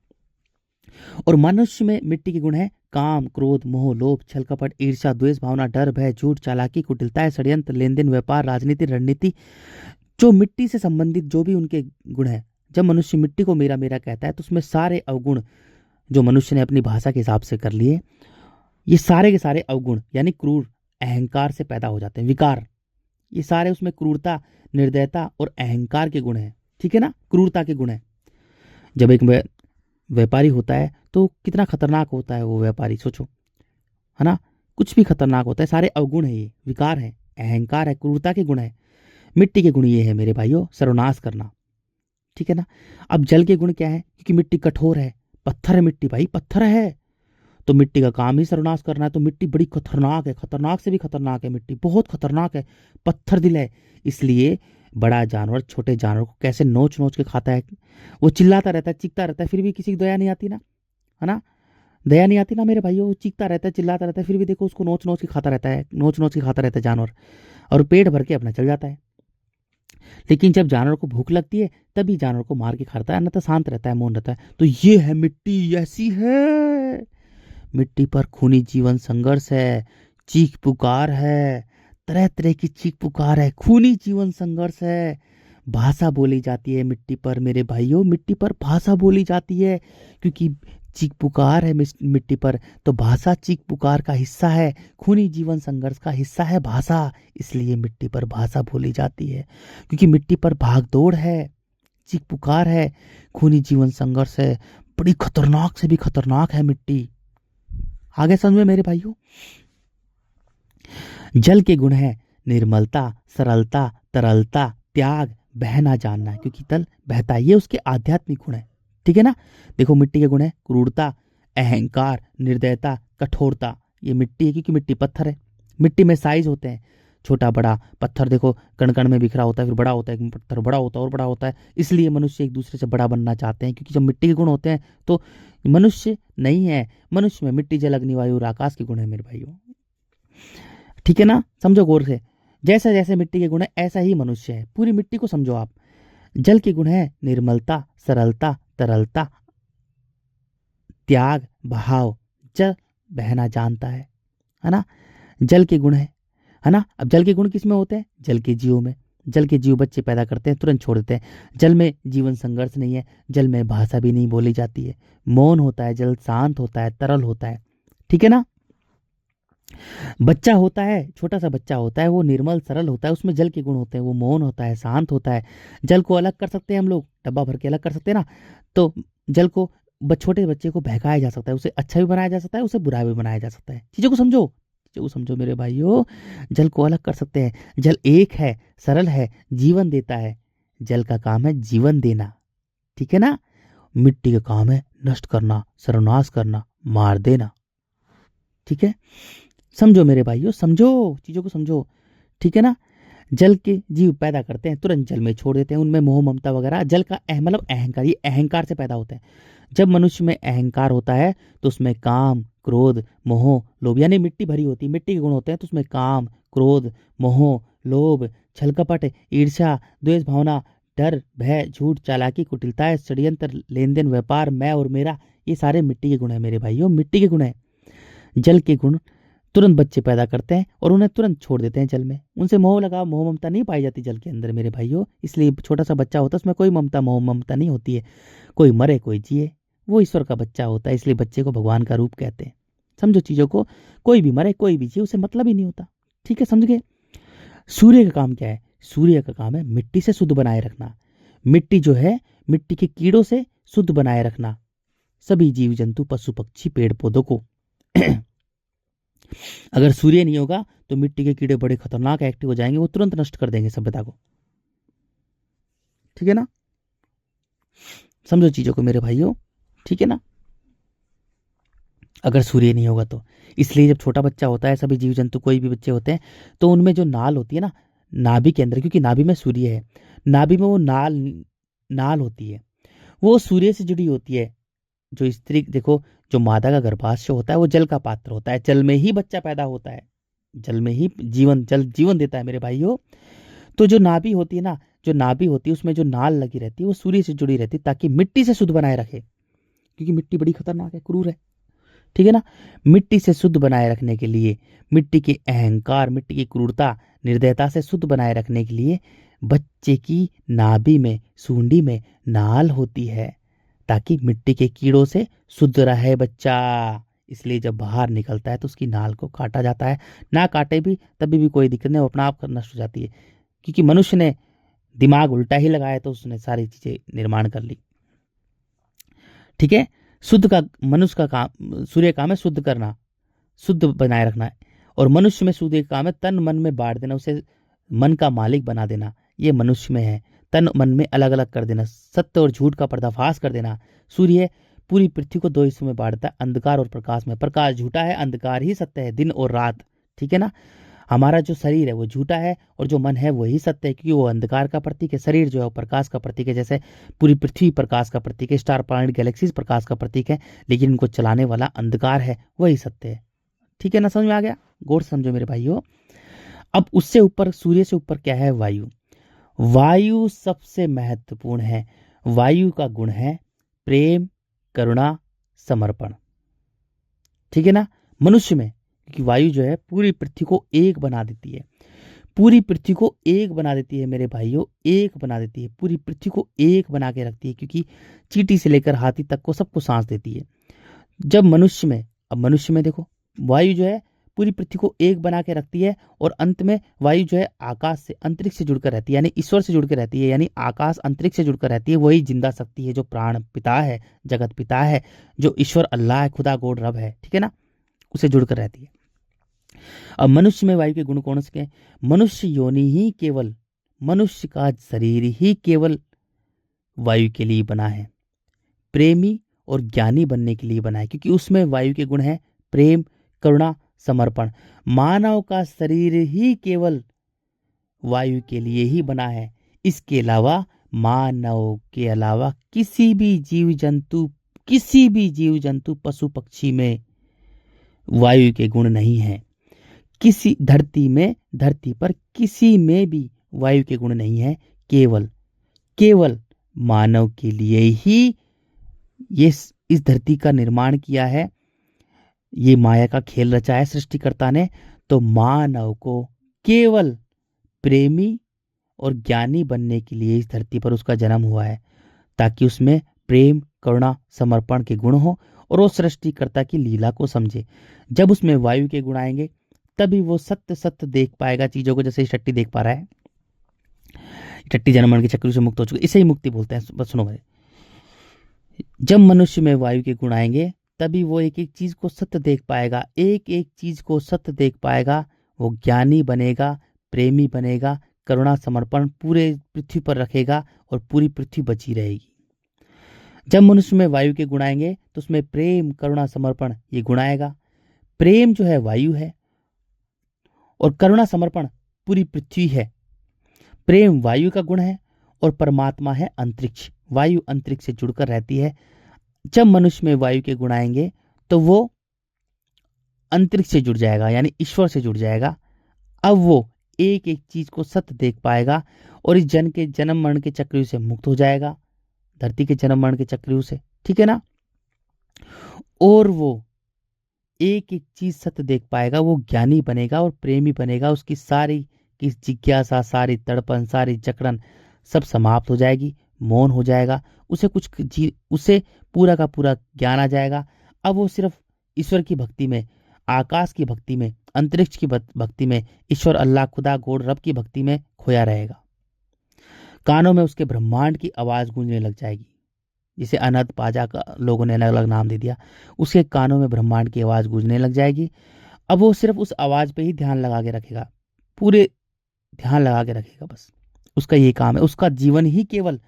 और मनुष्य में मिट्टी के गुण है काम, क्रोध, मोह, लोभ, छल कपट, ईर्ष्या, द्वेष भावना, डर, भय, झूठ, चालाकी, कुटिलता, षड्यंत्र, लेन देन, व्यापार, राजनीति, रणनीति। जो मिट्टी से संबंधित जो भी उनके गुण है, जब मनुष्य मिट्टी को मेरा मेरा कहता है तो उसमें सारे अवगुण जो मनुष्य ने अपनी भाषा के हिसाब से कर लिए, ये सारे के सारे अवगुण यानी क्रूर, अहंकार से पैदा हो जाते हैं, विकार। ये सारे उसमें क्रूरता, निर्दयता और अहंकार के गुण हैं, ठीक है ना, क्रूरता के गुण हैं। जब एक व्यापारी होता है तो कितना खतरनाक होता है वो व्यापारी, सोचो, है ना। कुछ भी खतरनाक होता है, सारे अवगुण है, ये विकार है, अहंकार है, क्रूरता के गुण है। मिट्टी के गुण ये है मेरे भाइयों, सर्वनाश करना, ठीक है ना। अब जल के गुण क्या है, क्योंकि मिट्टी कठोर है, पत्थर है मिट्टी, भाई पत्थर है, तो मिट्टी का काम ही सर्वनाश करना है। तो मिट्टी बड़ी खतरनाक है, खतरनाक से भी खतरनाक है, मिट्टी बहुत खतरनाक है, पत्थर दिल है। इसलिए बड़ा जानवर छोटे जानवर को कैसे नोच नोच के खाता है, वो चिल्लाता रहता है, चीखता रहता है, फिर भी किसी की दया नहीं आती ना, है ना, दया नहीं आती ना मेरे भाइयों। वो चीखता रहता है, चिल्लाता रहता है, फिर भी देखो उसको नोच नोच के खाता रहता है, नोच नोच के खाता रहता है जानवर, और पेट भर के अपना चल जाता है। लेकिन जब जानवर को भूख लगती है तभी जानवर को मार के खाता है, न तो शांत रहता है, मौन रहता है। तो ये है मिट्टी, ऐसी है। मिट्टी पर खूनी जीवन संघर्ष है, चीख पुकार है, तरह तरह की चीख पुकार है, खूनी जीवन संघर्ष है। भाषा बोली जाती है मिट्टी पर मेरे भाइयों, मिट्टी पर भाषा बोली जाती है, क्योंकि चीख पुकार है मिट्टी पर, तो भाषा चीख पुकार का हिस्सा है, खूनी जीवन संघर्ष का हिस्सा है भाषा। इसलिए मिट्टी पर भाषा बोली जाती है, क्योंकि मिट्टी पर भागदौड़ है, चीख पुकार है, खूनी जीवन संघर्ष है, बड़ी खतरनाक से भी खतरनाक है मिट्टी। आगे समझ में मेरे भाइयों। जल के गुण है निर्मलता, सरलता, तरलता, त्याग, बहना जानना है, क्योंकि तल बहता है, ये उसके आध्यात्मिक गुण है, ठीक है ना। देखो मिट्टी के गुण है क्रूरता, अहंकार, निर्दयता, कठोरता। ये मिट्टी है क्योंकि मिट्टी पत्थर है, मिट्टी में साइज होते हैं, छोटा बड़ा। पत्थर देखो कण कण में बिखरा होता है, फिर बड़ा होता है, पत्थर बड़ा होता है और बड़ा होता है। इसलिए मनुष्य एक दूसरे से बड़ा बनना चाहते हैं, क्योंकि जब मिट्टी के गुण होते हैं तो मनुष्य नहीं है, मनुष्य में मिट्टी, जल, अग्नि, वायु और आकाश के गुण है मेरे भाइयों, ठीक है ना। समझो गौर से, जैसे जैसे मिट्टी के गुण है ऐसा ही मनुष्य है, पूरी मिट्टी को समझो आप। जल के गुण है निर्मलता, सरलता, तरलता, त्याग, भाव। जल बहना जानता है ना। जल के गुण है ना। अब जल के गुण किस में होते हैं, जल के जीवों में। जल के जीव बच्चे पैदा करते हैं तुरंत छोड़ देते हैं। जल में जीवन संघर्ष नहीं है, जल में भाषा भी नहीं बोली जाती है, मौन होता है, जल शांत होता है, तरल होता है, ठीक है ना। बच्चा होता है, छोटा सा बच्चा होता है, वो निर्मल सरल होता है, उसमें जल के गुण होते हैं, वो मौन होता है, शांत होता है। जल को अलग कर सकते हैं हम लोग, डब्बा भर के अलग कर सकते हैं ना। तो जल को छोटे बच्चे को बहकाया जा सकता है, उसे अच्छा भी बनाया जा सकता है, उसे बुरा भी बनाया जा सकता है। चीजों को समझो, चीजों को समझो मेरे भाइयों। जल को अलग कर सकते हैं। जल एक है, सरल है, जीवन देता है। जल का काम है जीवन देना, ठीक है ना। मिट्टी का काम है नष्ट करना, सर्वनाश करना, मार देना, ठीक है। समझो मेरे भाइयों, समझो, चीजों को समझो, ठीक है ना। जल के जीव पैदा करते हैं तुरंत जल में छोड़ देते हैं, उनमें मोह ममता वगैरह। जल का मतलब अहंकार, ये अहंकार से पैदा होता है। जब मनुष्य में अहंकार होता है तो उसमें काम, क्रोध, मोह, लोभ, यानी मिट्टी भरी होती है, मिट्टी के गुण होते हैं, तो उसमें काम, क्रोध, मोह, लोभ, छल कपट, ईर्ष्या, द्वेष भावना, डर, भय, झूठ, चालाकी, कुटिलता, षड्यंत्र, लेन देन, व्यापार, मैं और मेरा, ये सारे मिट्टी के गुण है मेरे भाइयों, मिट्टी के गुण है। जल के गुण तुरंत बच्चे पैदा करते हैं और उन्हें तुरंत छोड़ देते हैं जल में। उनसे मोह लगाव, मोह ममता नहीं पाई जाती जल के अंदर मेरे भाइयों। इसलिए छोटा सा बच्चा होता है, उसमें कोई ममता, मोह ममता नहीं होती है। कोई मरे कोई जिए, वो ईश्वर का बच्चा होता है, इसलिए बच्चे को भगवान का रूप कहते हैं। समझो चीजों को, कोई भी मरे कोई भी जिए, उसे मतलब ही नहीं होता, ठीक है, समझ गए। सूर्य का काम क्या है? सूर्य का काम है मिट्टी से शुद्ध बनाए रखना। मिट्टी जो है, मिट्टी के कीड़ों से शुद्ध बनाए रखना सभी जीव जंतु, पशु पक्षी, पेड़ पौधों को। अगर सूर्य नहीं होगा तो मिट्टी के कीड़े बड़े खतरनाक एक्टिव हो जाएंगे, वो तुरंत नष्ट कर देंगे सभ्यता को। ठीक है ना? समझो चीजों को मेरे भाइयों, ठीक है ना? अगर सूर्य नहीं होगा तो इसलिए जब छोटा बच्चा होता है, सभी जीव जंतु कोई भी बच्चे होते हैं, तो उनमें जो नाल होती है ना, नाभि के अंदर, क्योंकि नाभि में सूर्य है, नाभि में वो नाल नाल होती है, वो सूर्य से जुड़ी होती है। जो स्त्री देखो, जो मादा का गर्भाशय होता है वो जल का पात्र होता है, जल में ही बच्चा पैदा होता है, जल में ही जल जीवन देता है मेरे भाइयों। तो जो नाभि होती है ना, जो नाभि होती है उसमें जो नाल लगी रहती है वो सूर्य से जुड़ी रहती है, ताकि मिट्टी से शुद्ध बनाए रखे, क्योंकि मिट्टी बड़ी खतरनाक है, क्रूर है। ठीक है ना? मिट्टी से शुद्ध बनाए रखने के लिए, मिट्टी के अहंकार, मिट्टी की क्रूरता, निर्दयता से शुद्ध बनाए रखने के लिए बच्चे की नाभि में, सूंडी में नाल होती है, ताकि मिट्टी के कीड़ों से शुद्ध रहे बच्चा। इसलिए जब बाहर निकलता है तो उसकी नाल को काटा जाता है। ना काटे भी तभी भी कोई दिक्कत नहीं, वो अपना आप नष्ट हो जाती है, क्योंकि मनुष्य ने दिमाग उल्टा ही लगाया तो उसने सारी चीजें निर्माण कर ली। ठीक है? शुद्ध का मनुष्य का काम, सूर्य का काम है शुद्ध करना, शुद्ध बनाए रखना है। और मनुष्य में सूर्य का काम है तन मन में बांट देना, उसे मन का मालिक बना देना। ये मनुष्य में है, तन मन में अलग अलग कर देना, सत्य और झूठ का पर्दाफाश कर देना। सूर्य पूरी पृथ्वी को दो हिस्सों में बांटता है, अंधकार और प्रकाश में। प्रकाश झूठा है, अंधकार ही सत्य है, दिन और रात। ठीक है ना? हमारा जो शरीर है वो झूठा है और जो मन है वही सत्य है, क्योंकि वो अंधकार का प्रतीक है। शरीर जो है वो प्रकाश का प्रतीक है, जैसे पूरी पृथ्वी प्रकाश का प्रतीक है, स्टार प्लैनेट गैलेक्सीज प्रकाश का प्रतीक है, लेकिन इनको चलाने वाला अंधकार है, वही सत्य है। ठीक है ना? समझ में आ गया? गौर से समझो मेरे भाइयों। अब उससे ऊपर, सूर्य से ऊपर क्या है? वायु। वायु सबसे महत्वपूर्ण है। वायु का गुण है प्रेम, करुणा, समर्पण। ठीक है ना? मनुष्य में, क्योंकि वायु जो है पूरी पृथ्वी को एक बना देती है, पूरी पृथ्वी को एक बना देती है मेरे भाइयों, एक बना देती है, पूरी पृथ्वी को एक बना के रखती है, क्योंकि चींटी से लेकर हाथी तक को सबको सांस देती है। जब मनुष्य में, अब मनुष्य में देखो, वायु जो है पूरी पृथ्वी को एक बना के रखती है, और अंत में वायु जो है आकाश से, अंतरिक्ष से जुड़कर रहती है, यानी ईश्वर से जुड़कर रहती है, यानी आकाश अंतरिक्ष से जुड़कर रहती है। वही जिंदा शक्ति है, जो प्राण पिता है, जगत पिता है, जो ईश्वर अल्लाह है, खुदा गोड रब है। ठीक है ना? उसे जुड़कर रहती है। अब मनुष्य में वायु के गुण कौन से हैं? मनुष्य योनि ही केवल, मनुष्य का शरीर ही केवल वायु के लिए बना है, प्रेमी और ज्ञानी बनने के लिए बना है, क्योंकि उसमें वायु के गुण हैं प्रेम, करुणा, समर्पण। मानव का शरीर ही केवल वायु के लिए ही बना है। इसके अलावा, मानव के अलावा किसी भी जीव जंतु, किसी भी जीव जंतु, पशु पक्षी में वायु के गुण नहीं है। किसी धरती में, धरती पर किसी में भी वायु के गुण नहीं है। केवल केवल मानव के लिए ही ये इस धरती का निर्माण किया है, ये माया का खेल रचा है सृष्टिकर्ता ने। तो मानव को केवल प्रेमी और ज्ञानी बनने के लिए इस धरती पर उसका जन्म हुआ है, ताकि उसमें प्रेम, करुणा, समर्पण के गुण हो और वो सृष्टिकर्ता की लीला को समझे। जब उसमें वायु के गुण आएंगे तभी वो सत्य सत्य देख पाएगा चीजों को, जैसे इस टट्टी देख पा रहा है। टट्टी जन्म मरण के चक्र से मुक्त हो चुके, इसे ही मुक्ति बोलते हैं। बस सुनो भाई, जब मनुष्य में वायु के गुण आएंगे तभी वो एक एक चीज को सत्य देख पाएगा, एक एक चीज को सत्य देख पाएगा। वो ज्ञानी बनेगा, प्रेमी बनेगा, करुणा समर्पण पूरे पृथ्वी पर रखेगा और पूरी पृथ्वी बची रहेगी। जब मनुष्य में वायु के गुण आएंगे तो उसमें प्रेम, करुणा, समर्पण ये गुण आएगा। प्रेम जो है वायु है और करुणा समर्पण पूरी पृथ्वी है। प्रेम वायु का गुण है और परमात्मा है अंतरिक्ष। वायु अंतरिक्ष से जुड़कर रहती है। जब मनुष्य में वायु के गुण आएंगे तो वो अंतरिक्ष से जुड़ जाएगा, यानी ईश्वर से जुड़ जाएगा। अब वो एक एक चीज को सत्य देख पाएगा और इस जन के जन्म मरण के चक्रव्यूह से मुक्त हो जाएगा, धरती के जन्म मरण के चक्रव्यूह से। ठीक है ना? और वो एक एक चीज सत्य देख पाएगा, वो ज्ञानी बनेगा और प्रेमी बनेगा। उसकी सारी की जिज्ञासा, सारी तड़पन, सारी जकड़न सब समाप्त हो जाएगी, मौन हो जाएगा। उसे पूरा का पूरा ज्ञान आ जाएगा। अब वो सिर्फ ईश्वर की भक्ति में, आकाश की भक्ति में, अंतरिक्ष की भक्ति में, ईश्वर अल्लाह खुदा गॉड रब की भक्ति में खोया रहेगा। कानों में उसके ब्रह्मांड की आवाज गूंजने लग जाएगी, जिसे अनहद पाजा का लोगों ने अलग अलग नाम दे दिया। उसके कानों में ब्रह्मांड की आवाज गूंजने लग जाएगी। अब वो सिर्फ उस आवाज पे ही ध्यान लगा के रखेगा, पूरे ध्यान लगा के रखेगा, बस उसका ये काम है। उसका जीवन ही केवल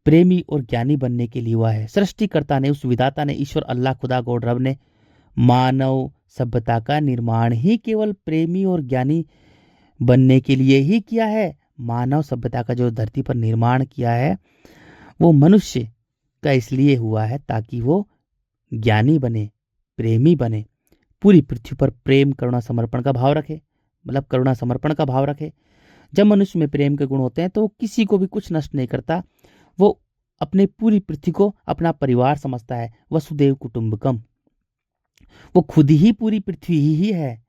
प्रेमी और ज्ञानी बनने के लिए हुआ है। सृष्टिकर्ता ने, उस विधाता ने, ईश्वर अल्लाह खुदा गॉड रब ने मानव सभ्यता का निर्माण ही केवल प्रेमी और ज्ञानी बनने के लिए ही किया है। मानव सभ्यता का जो धरती पर निर्माण किया है वो मनुष्य का इसलिए हुआ है ताकि वो ज्ञानी बने, प्रेमी बने, पूरी पृथ्वी पर प्रेम करुणा समर्पण का भाव रखे, मतलब करुणा समर्पण का भाव रखे। जब मनुष्य में प्रेम के गुण होते हैं तो वो किसी को भी कुछ नष्ट नहीं करता। वो अपने पूरी पृथ्वी को अपना परिवार समझता है। वसुदेव कुटुंबकम, वो खुद ही पूरी पृथ्वी ही है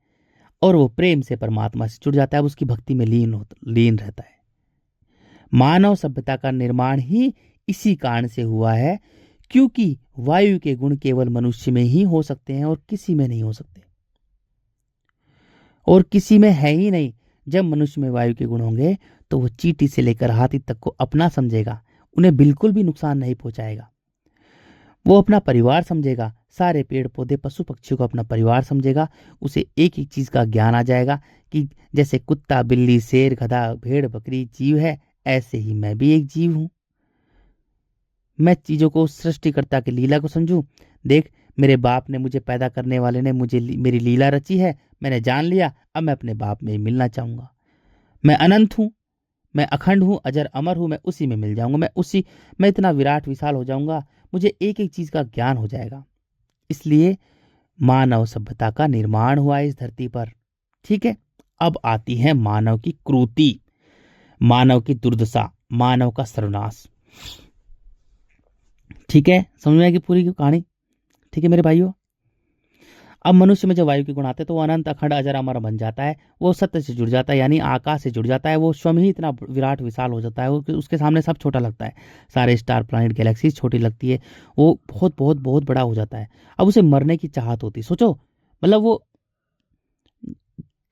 और वो प्रेम से परमात्मा से जुड़ जाता है, उसकी भक्ति में लीन रहता है। मानव सभ्यता का निर्माण ही इसी कारण से हुआ है, क्योंकि वायु के गुण केवल मनुष्य में ही हो सकते हैं और किसी में नहीं हो सकते, और किसी में है ही नहीं। जब मनुष्य में वायु के गुण होंगे तो वो चींटी से लेकर हाथी तक को अपना समझेगा, उन्हें बिल्कुल भी नुकसान नहीं पहुंचाएगा। वो अपना परिवार समझेगा, सारे पेड़ पौधे पशु पक्षियों को अपना परिवार समझेगा। उसे एक एक चीज का ज्ञान आ जाएगा कि जैसे कुत्ता बिल्ली शेर गधा भेड़ बकरी जीव है, ऐसे ही मैं भी एक जीव हूं। मैं चीजों को सृष्टिकर्ता की लीला को समझूं। देख, मेरे बाप ने, मुझे पैदा करने वाले ने मुझे मेरी लीला रची है, मैंने जान लिया। अब मैं अपने बाप में ही मिलना चाहूंगा। मैं अनंत हूं, मैं अखंड हूं, अजर अमर हूं, मैं उसी में मिल जाऊंगा। मैं इतना विराट विशाल हो जाऊंगा, मुझे एक एक चीज का ज्ञान हो जाएगा। इसलिए मानव सभ्यता का निर्माण हुआ इस धरती पर। ठीक है, अब आती है मानव की क्रूति, मानव की दुर्दशा, मानव का सर्वनाश। ठीक है, समझ में आएगी पूरी की कहानी। ठीक है मेरे भाइयों, अब मनुष्य में जब वायु के गुण आते हैं तो वो अनंत अखंड अजर अमर बन जाता है। वो सत्य से जुड़ जाता है, यानी आकाश से जुड़ जाता है। वो स्वयं ही इतना विराट विशाल हो जाता है, उसके सामने सब छोटा लगता है। सारे स्टार प्लैनेट गैलेक्सी छोटी लगती है। वो बहुत बहुत बहुत बड़ा हो जाता है। अब उसे मरने की चाहत होती है। सोचो, मतलब वो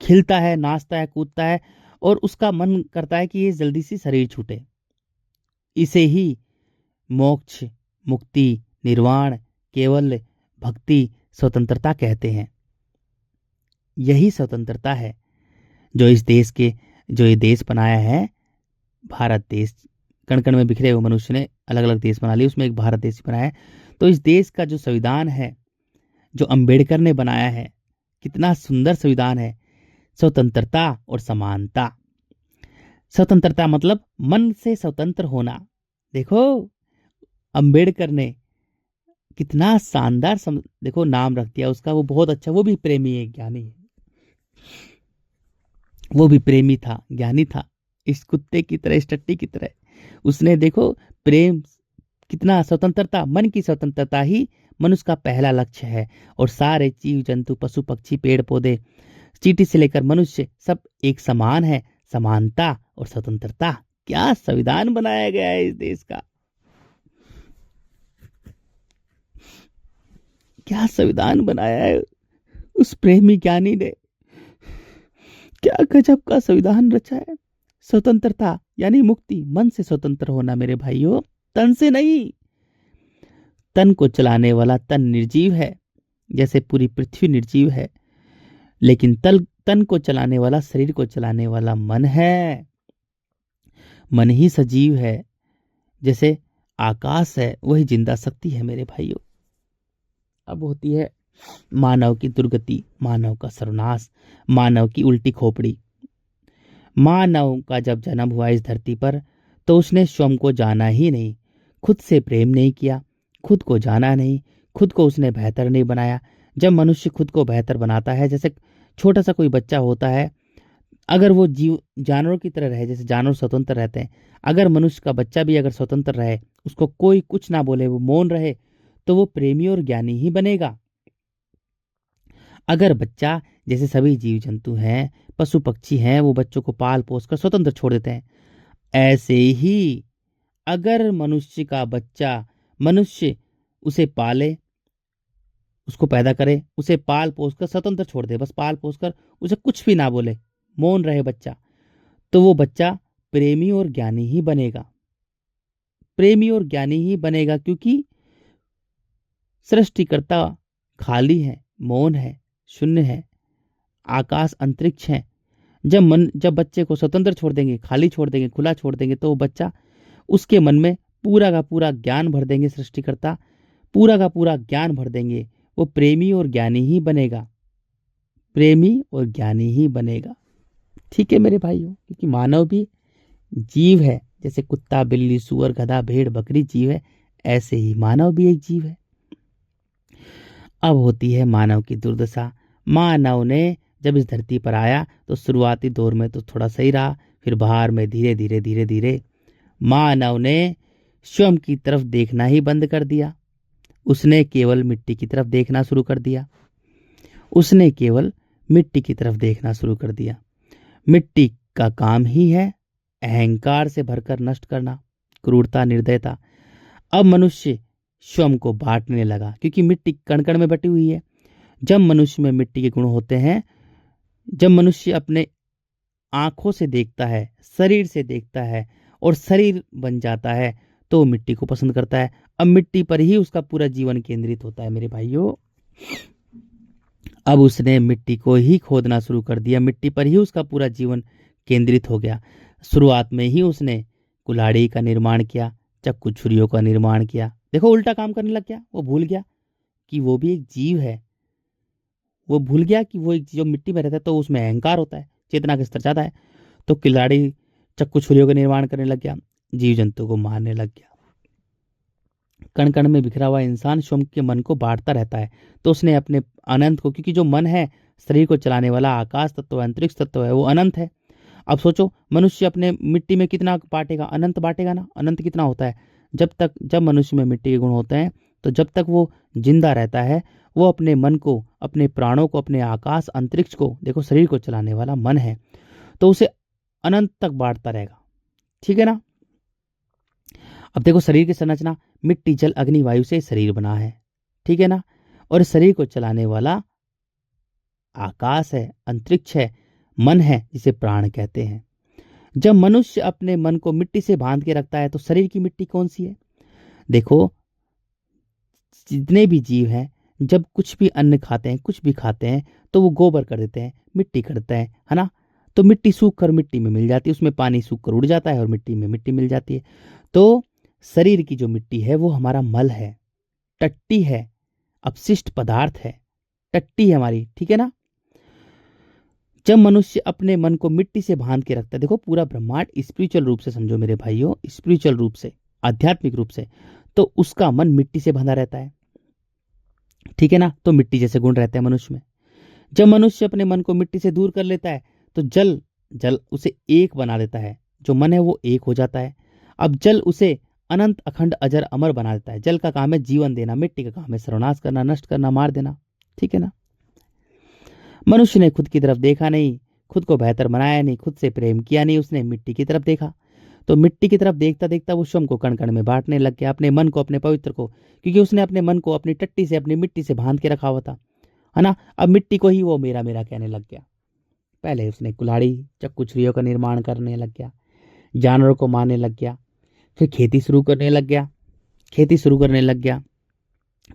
खिलता है, नाचता है, कूदता है और उसका मन करता है कि ये जल्दी से शरीर छूटे। इसे ही मोक्ष, मुक्ति, निर्वाण, केवल भक्ति, स्वतंत्रता कहते हैं। यही स्वतंत्रता है जो ये देश बनाया है, भारत देश। कण कण में बिखरे हुए मनुष्य ने अलग अलग देश बना लिए, उसमें एक भारत देश बनाया है। तो इस देश का जो संविधान है, जो अंबेडकर ने बनाया है, कितना सुंदर संविधान है। स्वतंत्रता और समानता। स्वतंत्रता मतलब मन से स्वतंत्र होना। देखो, अंबेडकर ने कितना शानदार देखो नाम रख दिया उसका। वो बहुत अच्छा, वो भी प्रेमी है, ज्ञानी है। वो भी प्रेमी था, ज्ञानी था, इस कुत्ते की तरह, इस टट्टी की तरह। उसने देखो प्रेम, कितना स्वतंत्रता, मन की स्वतंत्रता ही मनुष्य का पहला लक्ष्य है। और सारे जीव जंतु पशु पक्षी पेड़ पौधे चींटी से लेकर मनुष्य सब एक समान है। समानता और स्वतंत्रता, क्या संविधान बनाया गया है इस देश का, क्या संविधान बनाया है उस प्रेमी ज्ञानी ने। क्या गजब का संविधान रचा है। स्वतंत्रता यानी मुक्ति, मन से स्वतंत्र होना मेरे भाइयों, तन से नहीं। तन को चलाने वाला तन निर्जीव है, जैसे पूरी पृथ्वी निर्जीव है, लेकिन तन को चलाने वाला, शरीर को चलाने वाला मन है। मन ही सजीव है, जैसे आकाश है, वही जिंदा शक्ति है मेरे भाइयों। अब होती है मानव की दुर्गति, मानव का सर्वनाश, मानव की उल्टी खोपड़ी। मानव का जब जन्म हुआ इस धरती पर तो उसने स्वयं को जाना ही नहीं, खुद से प्रेम नहीं किया, खुद को जाना नहीं, खुद को उसने बेहतर नहीं बनाया। जब मनुष्य खुद को बेहतर बनाता है, जैसे छोटा सा कोई बच्चा होता है, अगर वो जानवरों की तरह रहे, जैसे जानवर स्वतंत्र रहते हैं, अगर मनुष्य का बच्चा भी अगर स्वतंत्र रहे, उसको कोई कुछ ना बोले, वो मौन रहे, तो वो प्रेमी और ज्ञानी ही बनेगा। अगर बच्चा, जैसे सभी जीव जंतु हैं, पशु पक्षी हैं, वो बच्चों को पाल पोस कर स्वतंत्र छोड़ देते हैं, ऐसे ही अगर मनुष्य का बच्चा, मनुष्य उसे पाले, उसको पैदा करे, उसे पाल पोस कर स्वतंत्र छोड़ दे, बस पाल पोस कर, उसे कुछ भी ना बोले, मौन रहे बच्चा, तो वो बच्चा प्रेमी और ज्ञानी ही बनेगा। प्रेमी और ज्ञानी ही बनेगा, क्योंकि सृष्टिकर्ता खाली है, मौन है, शून्य है, आकाश अंतरिक्ष है। जब बच्चे को स्वतंत्र छोड़ देंगे, खाली छोड़ देंगे, खुला छोड़ देंगे, तो वो बच्चा, उसके मन में पूरा का पूरा ज्ञान भर देंगे सृष्टिकर्ता, पूरा का पूरा ज्ञान भर देंगे, वो प्रेमी और ज्ञानी ही बनेगा। प्रेमी और ज्ञानी ही बनेगा। ठीक है मेरे भाइयों, क्योंकि मानव भी जीव है, जैसे कुत्ता, बिल्ली, सुअर, गधा, भेड़, बकरी जीव है, ऐसे ही मानव भी एक जीव है। अब होती है मानव की दुर्दशा। मानव ने जब इस धरती पर आया तो शुरुआती दौर में तो थोड़ा सही रहा, फिर बाहर में धीरे धीरे धीरे धीरे मानव ने स्वयं की तरफ देखना ही बंद कर दिया। उसने केवल मिट्टी की तरफ देखना शुरू कर दिया। उसने केवल मिट्टी की तरफ देखना शुरू कर दिया। मिट्टी का काम ही है अहंकार से भरकर नष्ट करना, क्रूरता, निर्दयता। अब मनुष्य स्वयं को बांटने लगा, क्योंकि मिट्टी कण कण में बटी हुई है। जब मनुष्य में मिट्टी के गुण होते हैं, जब मनुष्य अपने आंखों से देखता है, शरीर से देखता है और शरीर बन जाता है, तो वो मिट्टी को पसंद करता है। अब मिट्टी पर ही उसका पूरा जीवन केंद्रित होता है मेरे भाइयों। अब उसने मिट्टी को ही खोदना शुरू कर दिया, मिट्टी पर ही उसका पूरा जीवन केंद्रित हो गया। शुरुआत में ही उसने कुल्हाड़ी का निर्माण किया, चाकू छुरियों का निर्माण किया। देखो उल्टा काम करने लग गया। वो भूल गया कि वो भी एक जीव है। वो भूल गया कि वो एक जो मिट्टी में रहता है तो उसमें अहंकार होता है, चेतना का स्तर ज्यादा है। तो कुल्हाड़ी, चाकू छुरियों का निर्माण करने लग गया, जीव जंतु को मारने लग गया। कण कण में बिखरा हुआ इंसान स्वयं के मन को बांटता रहता है। तो उसने अपने अनंत को, क्योंकि जो मन है शरीर को चलाने वाला आकाश तत्व है, अंतरिक्ष तत्व है, वो अनंत है। अब सोचो मनुष्य अपने मिट्टी में कितना बांटेगा, अनंत बांटेगा ना। अनंत कितना होता है? जब मनुष्य में मिट्टी के गुण होते हैं, तो जब तक वो जिंदा रहता है, वो अपने मन को, अपने प्राणों को, अपने आकाश अंतरिक्ष को, देखो शरीर को चलाने वाला मन है, तो उसे अनंत तक बांटता रहेगा। ठीक है ना। अब देखो शरीर की संरचना, मिट्टी, जल, अग्नि, वायु से शरीर बना है। ठीक है ना। और शरीर को चलाने वाला आकाश है, अंतरिक्ष है, मन है, जिसे प्राण कहते हैं। जब मनुष्य अपने मन को मिट्टी से बांध के रखता है, तो शरीर की मिट्टी कौन सी है? देखो जितने भी जीव हैं, जब कुछ भी अन्न खाते हैं, कुछ भी खाते हैं, तो वो गोबर कर देते हैं, मिट्टी करते हैं, है ना। तो मिट्टी सूख कर मिट्टी में मिल जाती है, उसमें पानी सूख कर उड़ जाता है और मिट्टी में मिट्टी मिल जाती है। तो शरीर की जो मिट्टी है वो हमारा मल है, टट्टी है, अपशिष्ट पदार्थ है, टट्टी है हमारी। ठीक है ना। जब मनुष्य अपने मन को मिट्टी से बांध के रखता है, देखो पूरा ब्रह्मांड स्पिरिचुअल रूप से समझो मेरे भाइयों, स्पिरिचुअल रूप से, आध्यात्मिक रूप से, तो उसका मन मिट्टी से बंधा रहता है। ठीक है ना। तो मिट्टी जैसे गुण रहते हैं मनुष्य में। जब मनुष्य अपने मन को मिट्टी से दूर कर लेता है, तो जल उसे एक बना देता है, जो मन है वो एक हो जाता है। अब जल उसे अनंत, अखंड, अजर, अमर बना देता है। जल का काम है जीवन देना, मिट्टी का काम है सर्वनाश करना, नष्ट करना, मार देना। ठीक है ना। मनुष्य ने खुद की तरफ देखा नहीं, खुद को बेहतर बनाया नहीं, खुद से प्रेम किया नहीं, उसने मिट्टी की तरफ देखा। तो मिट्टी की तरफ देखता देखता वो स्वयं को कण कण में बांटने लग गया, अपने मन को, अपने पवित्र को, क्योंकि उसने अपने मन को अपनी टट्टी से, अपनी मिट्टी से बांध के रखा हुआ था, है ना। अब मिट्टी को ही वो मेरा मेरा कहने लग गया। पहले उसने कुल्हाड़ी, चाकू, छुरियों का निर्माण करने लग गया, जानवरों को मारने लग गया, फिर खेती शुरू करने लग गया,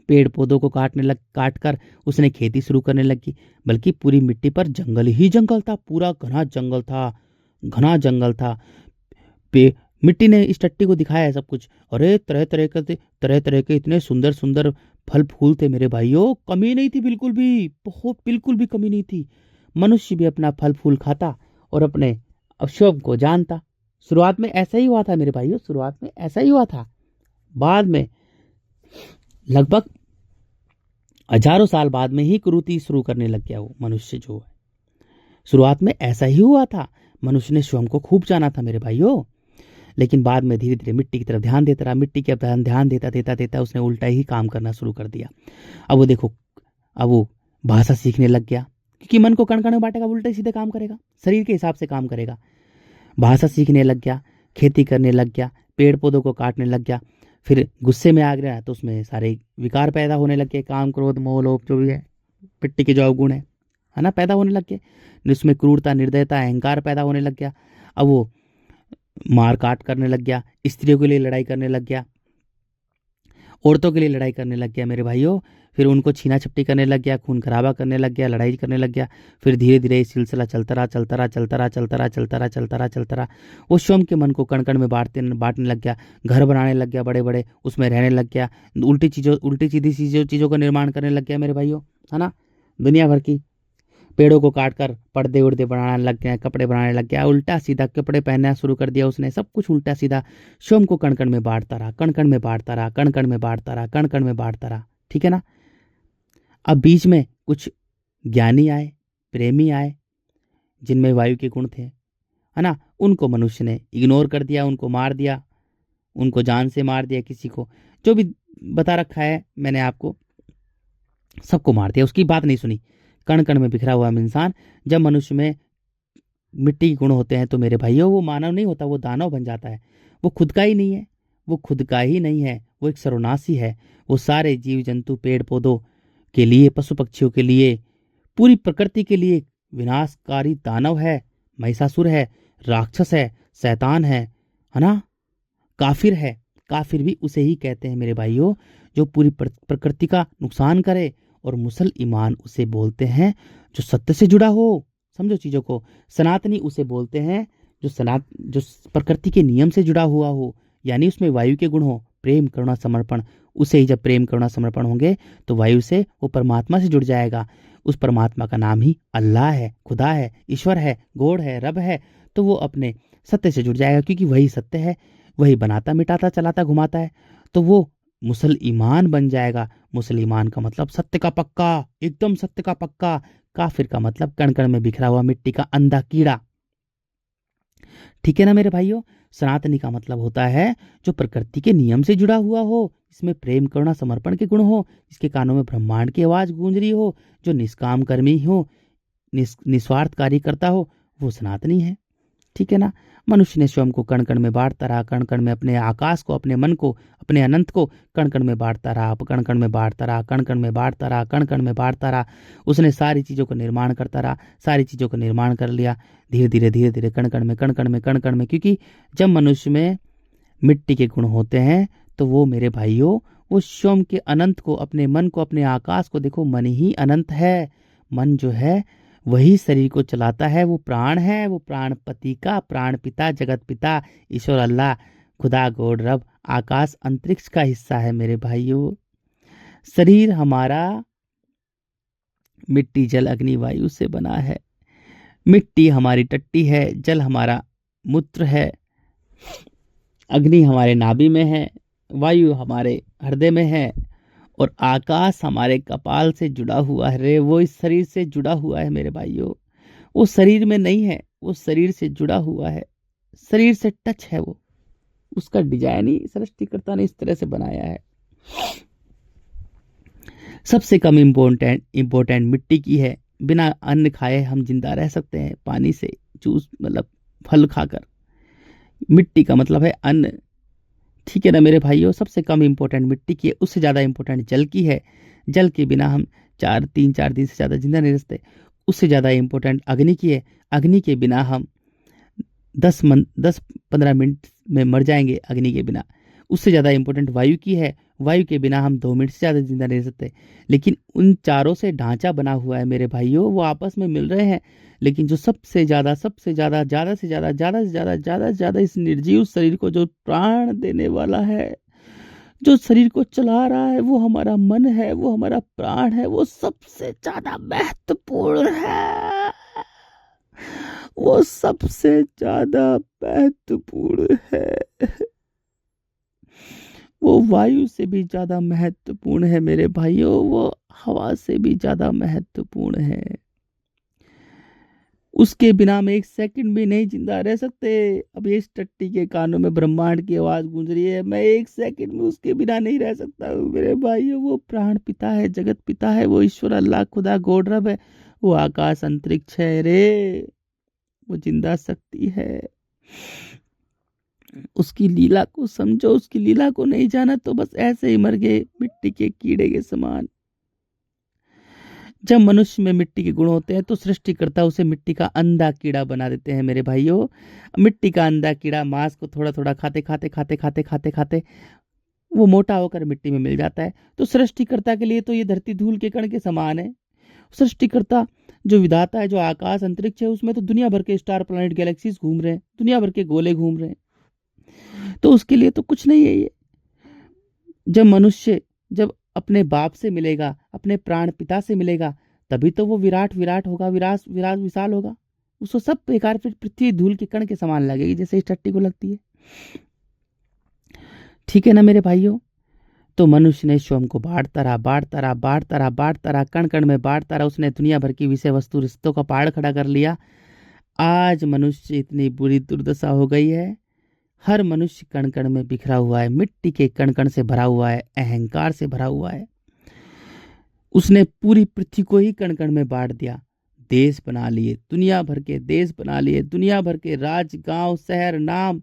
पेड़ पौधों को काट कर उसने खेती शुरू करने लगी। बल्कि पूरी मिट्टी पर जंगल ही जंगल था, पूरा घना जंगल था। मिट्टी ने इस टट्टी को दिखाया है सब कुछ। अरे तरह तरह के इतने सुंदर सुंदर फल फूल थे मेरे भाइयों, कमी नहीं थी बिल्कुल भी, बिल्कुल भी कमी नहीं थी। मनुष्य भी अपना फल फूल खाता और अपने स्वयं को जानता। शुरुआत में ऐसा ही हुआ था मेरे भाइयों, शुरुआत में ऐसा ही हुआ था। बाद में लगभग हजारों साल बाद में ही कुरीति शुरू करने लग गया वो मनुष्य जो है। शुरुआत में ऐसा ही हुआ था, मनुष्य ने स्वयं को खूब जाना था मेरे भाइयों। लेकिन बाद में धीरे धीरे मिट्टी की तरफ ध्यान देता रहा, मिट्टी के ध्यान देता उसने उल्टा ही काम करना शुरू कर दिया। अब वो देखो, अब वो भाषा सीखने लग गया, क्योंकि मन को कण कण में बांटेगा, उल्टे सीधे काम करेगा, शरीर के हिसाब से काम करेगा। भाषा सीखने लग गया, खेती करने लग गया, पेड़ पौधों को काटने लग गया, फिर गुस्से में आ गया तो उसमें सारे विकार पैदा होने लग गए, काम क्रोध मोह लोभ जो भी है मिट्टी के जो अवगुण है ना, पैदा होने लग गए। उसमें क्रूरता निर्दयता अहंकार पैदा होने लग गया। अब वो मार काट करने लग गया, स्त्रियों के लिए लड़ाई करने लग गया, औरतों के लिए लड़ाई करने लग गया मेरे भाइयों। फिर उनको छीना झपटी करने लग गया, खून खराबा करने लग गया, लड़ाई करने लग गया। फिर धीरे धीरे ये सिलसिला चलता रहा चलता रहा चलता रहा चलता रहा चलता रहा चलता रहा चलता रहा। वो स्वयं के मन को कण कण में बांटने लग गया, घर बनाने लग गया बड़े बड़े, उसमें रहने लग गया, उल्टी सीधी चीज़ों का निर्माण करने लग गया मेरे भाइयों, है ना। दुनिया भर की पेड़ों को काट कर पर्दे उर्दे बनाने लग गया, कपड़े बनाने लग गया, उल्टा सीधा कपड़े पहनना शुरू कर दिया उसने, सब कुछ उल्टा सीधा। स्वयं को कण कण में बांटता रहा, कण कण में बांटता रहा, कण कण में बांटता रहा, कण कण में बांटता रहा, ठीक है ना। अब बीच में कुछ ज्ञानी आए, प्रेमी आए, जिनमें वायु के गुण थे, है ना। उनको मनुष्य ने इग्नोर कर दिया, उनको मार दिया, उनको जान से मार दिया, किसी को जो भी बता रखा है मैंने आपको, सबको मार दिया, उसकी बात नहीं सुनी। कण कण में बिखरा हुआ इंसान, जब मनुष्य में मिट्टी के गुण होते हैं तो मेरे भाइयों वो मानव नहीं होता, वो दानव बन जाता है। वो खुद का ही नहीं है, वो खुद का ही नहीं है, वो एक सर्वनाशी है। वो सारे जीव जंतु पेड़ पौधों के लिए, पशु पक्षियों के लिए, पूरी प्रकृति के लिए विनाशकारी दानव है, महिषासुर है, राक्षस है, शैतान है ना, काफिर है। काफिर भी उसे ही कहते हैं मेरे भाइयों जो पूरी प्रकृति का नुकसान करे, और मुसल ईमान उसे बोलते हैं जो सत्य से जुड़ा हो। समझो चीजों को, सनातनी उसे बोलते हैं जो प्रकृति के नियम से जुड़ा हुआ हो, यानी उसमें वायु के गुण हो, प्रेम करुणा समर्पण। उसे ही जब प्रेम करुणा समर्पण होंगे तो वायु से वो परमात्मा से जुड़ जाएगा। उस परमात्मा का नाम ही अल्लाह है, खुदा है, ईश्वर है, गॉड है, रब है। तो वो अपने सत्य से जुड़ जाएगा, क्योंकि वही सत्य है, वही बनाता मिटाता चलाता घुमाता है। तो वो मुसल ईमान बन जाएगा। मुसल ईमान का मतलब सत्य का पक्का, एकदम सत्य का पक्का। काफिर का मतलब कण कण में बिखरा हुआ मिट्टी का अंधा कीड़ा, ठीक है ना मेरे भाइयों। सनातनी का मतलब होता है जो प्रकृति के नियम से जुड़ा हुआ हो, इसमें प्रेम करुणा समर्पण के गुण हो, इसके कानों में ब्रह्मांड की आवाज गूंज रही हो, जो निष्काम कर्मी हो, निस्वार्थ कार्य करता हो, वो सनातनी है, ठीक है ना। मनुष्य ने स्वयं को कण कण में बांटता रहा, कण कण में अपने आकाश को, अपने मन को, अपने अनंत को कण कण में बांटता रहा, कण कण में बांटता रहा, कण कण में बांटता रहा, कण कण में बांटता रहा। उसने सारी चीजों को निर्माण करता रहा, सारी चीजों को निर्माण कर लिया, धीरे धीरे धीरे धीरे, कण कण में कण कण में कण कण में। क्योंकि जब मनुष्य में मिट्टी के गुण होते हैं तो वो मेरे भाइयों, वो स्वयं के अनंत को, अपने मन को, अपने आकाश को, देखो मन ही अनंत है। मन जो है वही शरीर को चलाता है, वो प्राण है, वो प्राणपति का, प्राण पिता, जगत पिता, ईश्वर अल्लाह, खुदा गॉड रब, आकाश अंतरिक्ष का हिस्सा है मेरे भाइयों। शरीर हमारा मिट्टी जल अग्नि वायु से बना है। मिट्टी हमारी टट्टी है, जल हमारा मूत्र है, अग्नि हमारे नाभि में है, वायु हमारे हृदय में है, और आकाश हमारे कपाल से जुड़ा हुआ है रे। वो इस शरीर से जुड़ा हुआ है मेरे भाइयों, वो शरीर में नहीं है, वो शरीर से जुड़ा हुआ है, शरीर से टच है वो। उसका डिजाइन ही सृष्टिकर्ता ने इस तरह से बनाया है। सबसे कम इम्पोर्टेंट मिट्टी की है। बिना अन्न खाए हम जिंदा रह सकते हैं, पानी से, जूस मतलब फल खाकर। मिट्टी का मतलब है अन्न, ठीक है ना मेरे भाइयों। सबसे कम इम्पोर्टेंट मिट्टी की है, उससे ज़्यादा इम्पोर्टेंट जल की है। जल के बिना हम 4 दिन से ज़्यादा जिंदा नहीं रह सकते। उससे ज़्यादा इम्पोर्टेंट अग्नि की है। अग्नि के बिना हम 10-15 मिनट में मर जाएंगे अग्नि के बिना। उससे ज़्यादा इम्पोर्टेंट वायु की है। वायु के बिना हम 2 मिनट से ज़्यादा जिंदा नहीं रह सकते। लेकिन उन चारों से ढांचा बना हुआ है मेरे भाइयों, वो आपस में मिल रहे हैं। लेकिन जो सबसे ज़्यादा ज़्यादा से ज़्यादा इस निर्जीव शरीर को जो प्राण देने वाला है, जो शरीर को चला रहा है, वो हमारा मन है, वो हमारा प्राण है, वो सबसे ज़्यादा महत्वपूर्ण है, वो सबसे ज़्यादा महत्वपूर्ण है। वो वायु से भी ज़्यादा महत्वपूर्ण है मेरे भाइयों, वो हवा से भी ज़्यादा महत्वपूर्ण है। उसके बिना हम 1 सेकंड भी नहीं जिंदा रह सकते। अब इस टट्टी के कानों में ब्रह्मांड की आवाज गूंज रही है, मैं 1 सेकंड में उसके बिना नहीं रह सकता हूँ मेरे भाइयों। वो प्राण पिता है, जगत पिता है, वो ईश्वर अल्लाह खुदा गॉड रब है, वो आकाश अंतरिक्ष है रे, वो जिंदा शक्ति है। उसकी लीला को समझो, उसकी लीला को नहीं जाना तो बस ऐसे ही मर गए मिट्टी के कीड़े के समान। जब मनुष्य में मिट्टी के गुण होते हैं तो सृष्टिकर्ता उसे मिट्टी का अंधा कीड़ा बना देते हैं मेरे भाइयों। मिट्टी का अंधा कीड़ा मांस को थोड़ा थोड़ा खाते खाते खाते खाते खाते खाते वो मोटा होकर मिट्टी में मिल जाता है। तो सृष्टिकर्ता के लिए तो ये धरती धूल के कण के समान है। सृष्टिकर्ता जो विधाता है, जो आकाश अंतरिक्ष है, उसमें तो दुनिया भर के स्टार प्लैनेट गैलेक्सीज घूम रहे हैं, दुनिया भर के गोले घूम रहे हैं। तो उसके लिए तो कुछ नहीं है ये। जब मनुष्य जब अपने बाप से मिलेगा, अपने प्राण पिता से मिलेगा, तभी तो वो विराट विराट होगा, विराट विराट विशाल होगा। उसको सब बेकार फिर पृथ्वी धूल के कण के समान लगेगी जैसे इस टट्टी को लगती है। ठीक है ना मेरे भाइयों। तो मनुष्य ने स्वयं को बांटता रहा, बांटता रहा, बांटता रहा, बांटता रहा, कण कण में बांटता रहा। उसने दुनिया भर की विषय वस्तु रिश्तों का पहाड़ खड़ा कर लिया। आज मनुष्य इतनी बुरी दुर्दशा हो गई है, हर मनुष्य कण कण में बिखरा हुआ है, मिट्टी के कण कण से भरा हुआ है, अहंकार से भरा हुआ है। उसने पूरी पृथ्वी को ही कण कण में बांट दिया, देश बना लिए, दुनिया भर के देश बना लिए, दुनिया भर के राज, गांव, शहर, नाम,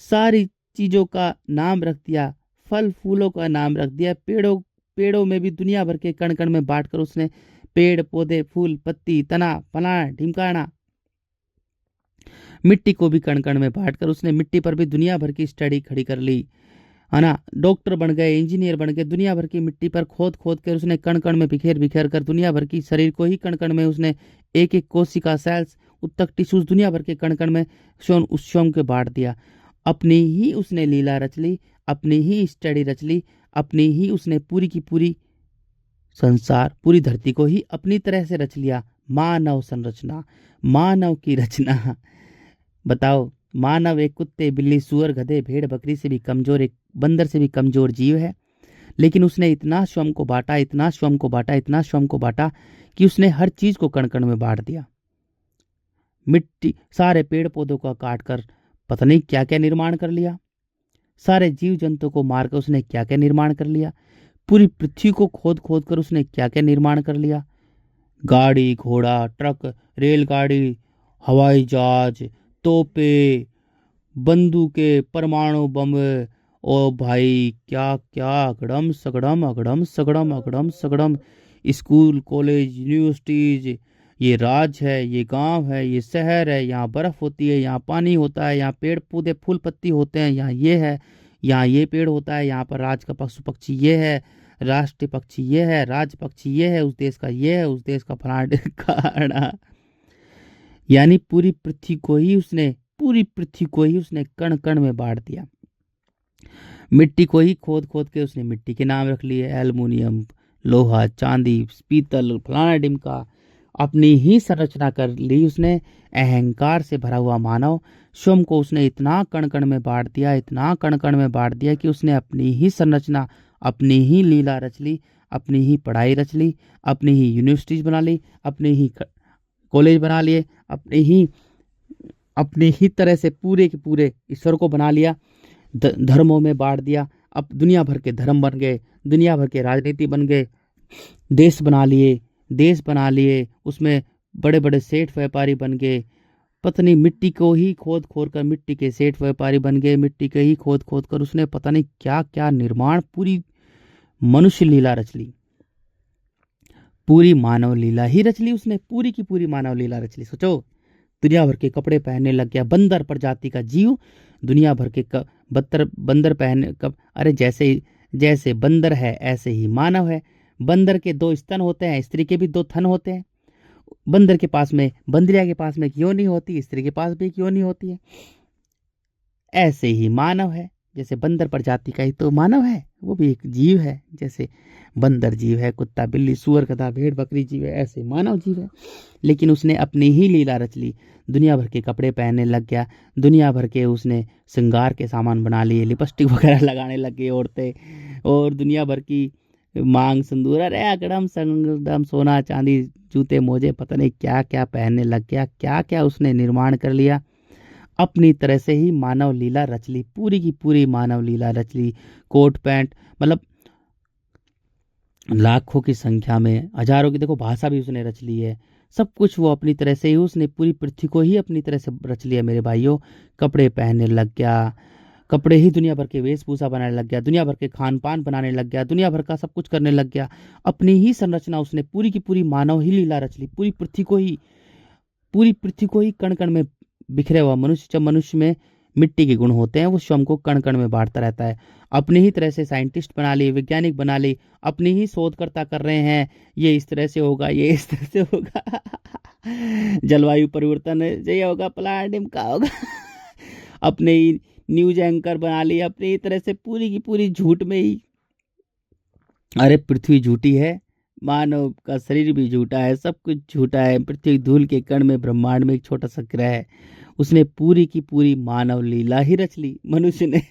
सारी चीजों का नाम रख दिया, फल फूलों का नाम रख दिया, पेड़ों पेड़ों में भी दुनिया भर के कण कण में बांटकर उसने पेड़ पौधे, फूल, पत्ती, तना, फलाना, ढिमकाना, मिट्टी को भी कण कण में बांटकर उसने मिट्टी पर भी दुनिया भर की स्टडी खड़ी कर ली, है ना। डॉक्टर बन गए, इंजीनियर बन गए, दुनिया भर की मिट्टी पर खोद खोद कर उसने कण कण में बिखेर बिखेर कर दुनिया भर की शरीर को ही कण कण में उसने एक एक कोशिका, सेल्स, उत्तक, टिश्यूज दुनिया भर के कण कण में स्वयं के बांट दिया। अपनी ही उसने लीला रच ली, अपनी ही स्टडी रच ली, अपनी ही उसने पूरी की पूरी संसार, पूरी धरती को ही अपनी तरह से रच लिया। मानव संरचना, मानव की रचना। बताओ, मानव एक कुत्ते, बिल्ली, सुअर, गधे, भेड़, बकरी से भी कमजोर, एक बंदर से भी कमजोर जीव है, लेकिन उसने इतना स्वयं को बांटा, इतना स्वयं को बांटा, इतना स्वयं को बांटा कि उसने हर चीज को कण कण में बांट दिया। मिट्टी, सारे पेड़ पौधों को काट कर पता नहीं क्या क्या निर्माण कर लिया, सारे जीव जंतु को मारकर उसने क्या क्या निर्माण कर लिया, पूरी पृथ्वी को खोद खोद कर उसने क्या क्या निर्माण कर लिया। गाड़ी, घोड़ा, ट्रक, रेलगाड़ी, हवाई जहाज, तोपे, बंदूकें, परमाणु बम, ओ भाई क्या क्या, अगड़म सगड़म, अगड़म सगड़म, अगड़म सगड़म। स्कूल, कॉलेज, यूनिवर्सिटीज, ये राज्य है, ये गांव है, ये शहर है, यहाँ बर्फ होती है, यहाँ पानी होता है, यहाँ पेड़ पौधे फूल पत्ती होते हैं, यहाँ ये है, यहाँ ये पेड़ होता है, यहाँ पर राज का पशु पक्षी ये है, राष्ट्रीय पक्षी ये है, राज पक्षी ये है, उस देश का ये है, उस देश का फलाना। यानी पूरी पृथ्वी को ही उसने, पूरी पृथ्वी को ही उसने कण कण में बांट दिया। मिट्टी को ही खोद खोद के उसने मिट्टी के नाम रख लिए, एल्युमिनियम, लोहा, चांदी, पीतल, फलाना डिमका, अपनी ही संरचना कर ली उसने। अहंकार से भरा हुआ मानव स्वयं को उसने इतना कण कण में बांट दिया, इतना कण कण में बांट दिया कि उसने अपनी ही संरचना, अपनी ही लीला रच ली, अपनी ही पढ़ाई रच ली, अपनी ही यूनिवर्सिटीज बना ली, अपनी ही कॉलेज बना लिए, अपनी ही तरह से पूरे के पूरे ईश्वर को बना लिया, धर्मों में बांट दिया। अब दुनिया भर के धर्म बन गए, दुनिया भर के राजनीति बन गए, देश बना लिए, देश बना लिए, उसमें बड़े बड़े सेठ व्यापारी बन गए। पता नहीं मिट्टी को ही खोद खोद कर मिट्टी के सेठ व्यापारी बन गए, मिट्टी के ही खोद खोद कर उसने पता नहीं क्या क्या निर्माण, पूरी मनुष्य लीला रच ली, पूरी मानव लीला ही रच ली उसने, पूरी की पूरी मानव लीला रच ली। सोचो, दुनिया भर के कपड़े पहनने लग गया, बंदर प्रजाति का जीव दुनिया भर के बंदर पहने अरे जैसे जैसे बंदर है ऐसे ही मानव है। बंदर के 2 स्तन होते हैं, स्त्री के भी 2 थन होते हैं। बंदर के पास में, बंदरिया के पास में क्यों नहीं होती, स्त्री के पास भी क्यों नहीं होती है। ऐसे ही मानव है, जैसे बंदर प्रजाति का ही तो मानव है, वो भी एक जीव है, जैसे बंदर जीव है, कुत्ता, बिल्ली, सुअर, गधा, भेड़, बकरी जीव है, ऐसे मानव जीव है। लेकिन उसने अपनी ही लीला रच ली, दुनिया भर के कपड़े पहनने लग गया, दुनिया भर के उसने श्रृंगार के सामान बना लिए, लिपस्टिक वगैरह लगाने लग गई औरतें, और दुनिया भर की मांग सिंदूर, अरे अगड़म संगम, सोना चांदी, जूते मोजे, पता नहीं क्या क्या पहनने लग गया, क्या क्या उसने निर्माण कर लिया। अपनी तरह से ही मानव लीला रच ली, पूरी की पूरी मानव लीला रच ली। कोट पैंट, मतलब लाखों की संख्या में, हजारों की, देखो भाषा भी उसने रच ली है, सब कुछ वो अपनी तरह से ही, उसने पूरी पृथ्वी को ही अपनी तरह से रच लिया मेरे भाइयों। कपड़े पहनने लग गया, कपड़े ही दुनिया भर के वेशभूषा बनाने लग गया, दुनिया भर के खान पान बनाने लग गया, दुनिया भर का सब कुछ करने लग गया। अपनी ही संरचना उसने पूरी की पूरी मानव ही लीला रच ली, पूरी पृथ्वी को ही कण कण में बिखरे हुआ मनुष्य। जब मनुष्य में मिट्टी के गुण होते हैं वो स्वयं को कण कण में बांटता रहता है। अपनी ही तरह से साइंटिस्ट बना ली, वैज्ञानिक बना ली, अपनी ही शोधकर्ता कर रहे हैं, ये इस तरह से होगा, ये इस तरह से होगा जलवायु परिवर्तन ये होगा, प्लान ढिमका होगा अपने ही न्यूज एंकर बना ली, अपनी ही तरह से पूरी की पूरी झूठ में ही। अरे पृथ्वी झूठी है, मानव का शरीर भी झूठा है, सब कुछ झूठा है। पृथ्वी धूल के कण में ब्रह्मांड में एक छोटा सा ग्रह है, उसने पूरी की पूरी मानव लीला ही रच ली मनुष्य ने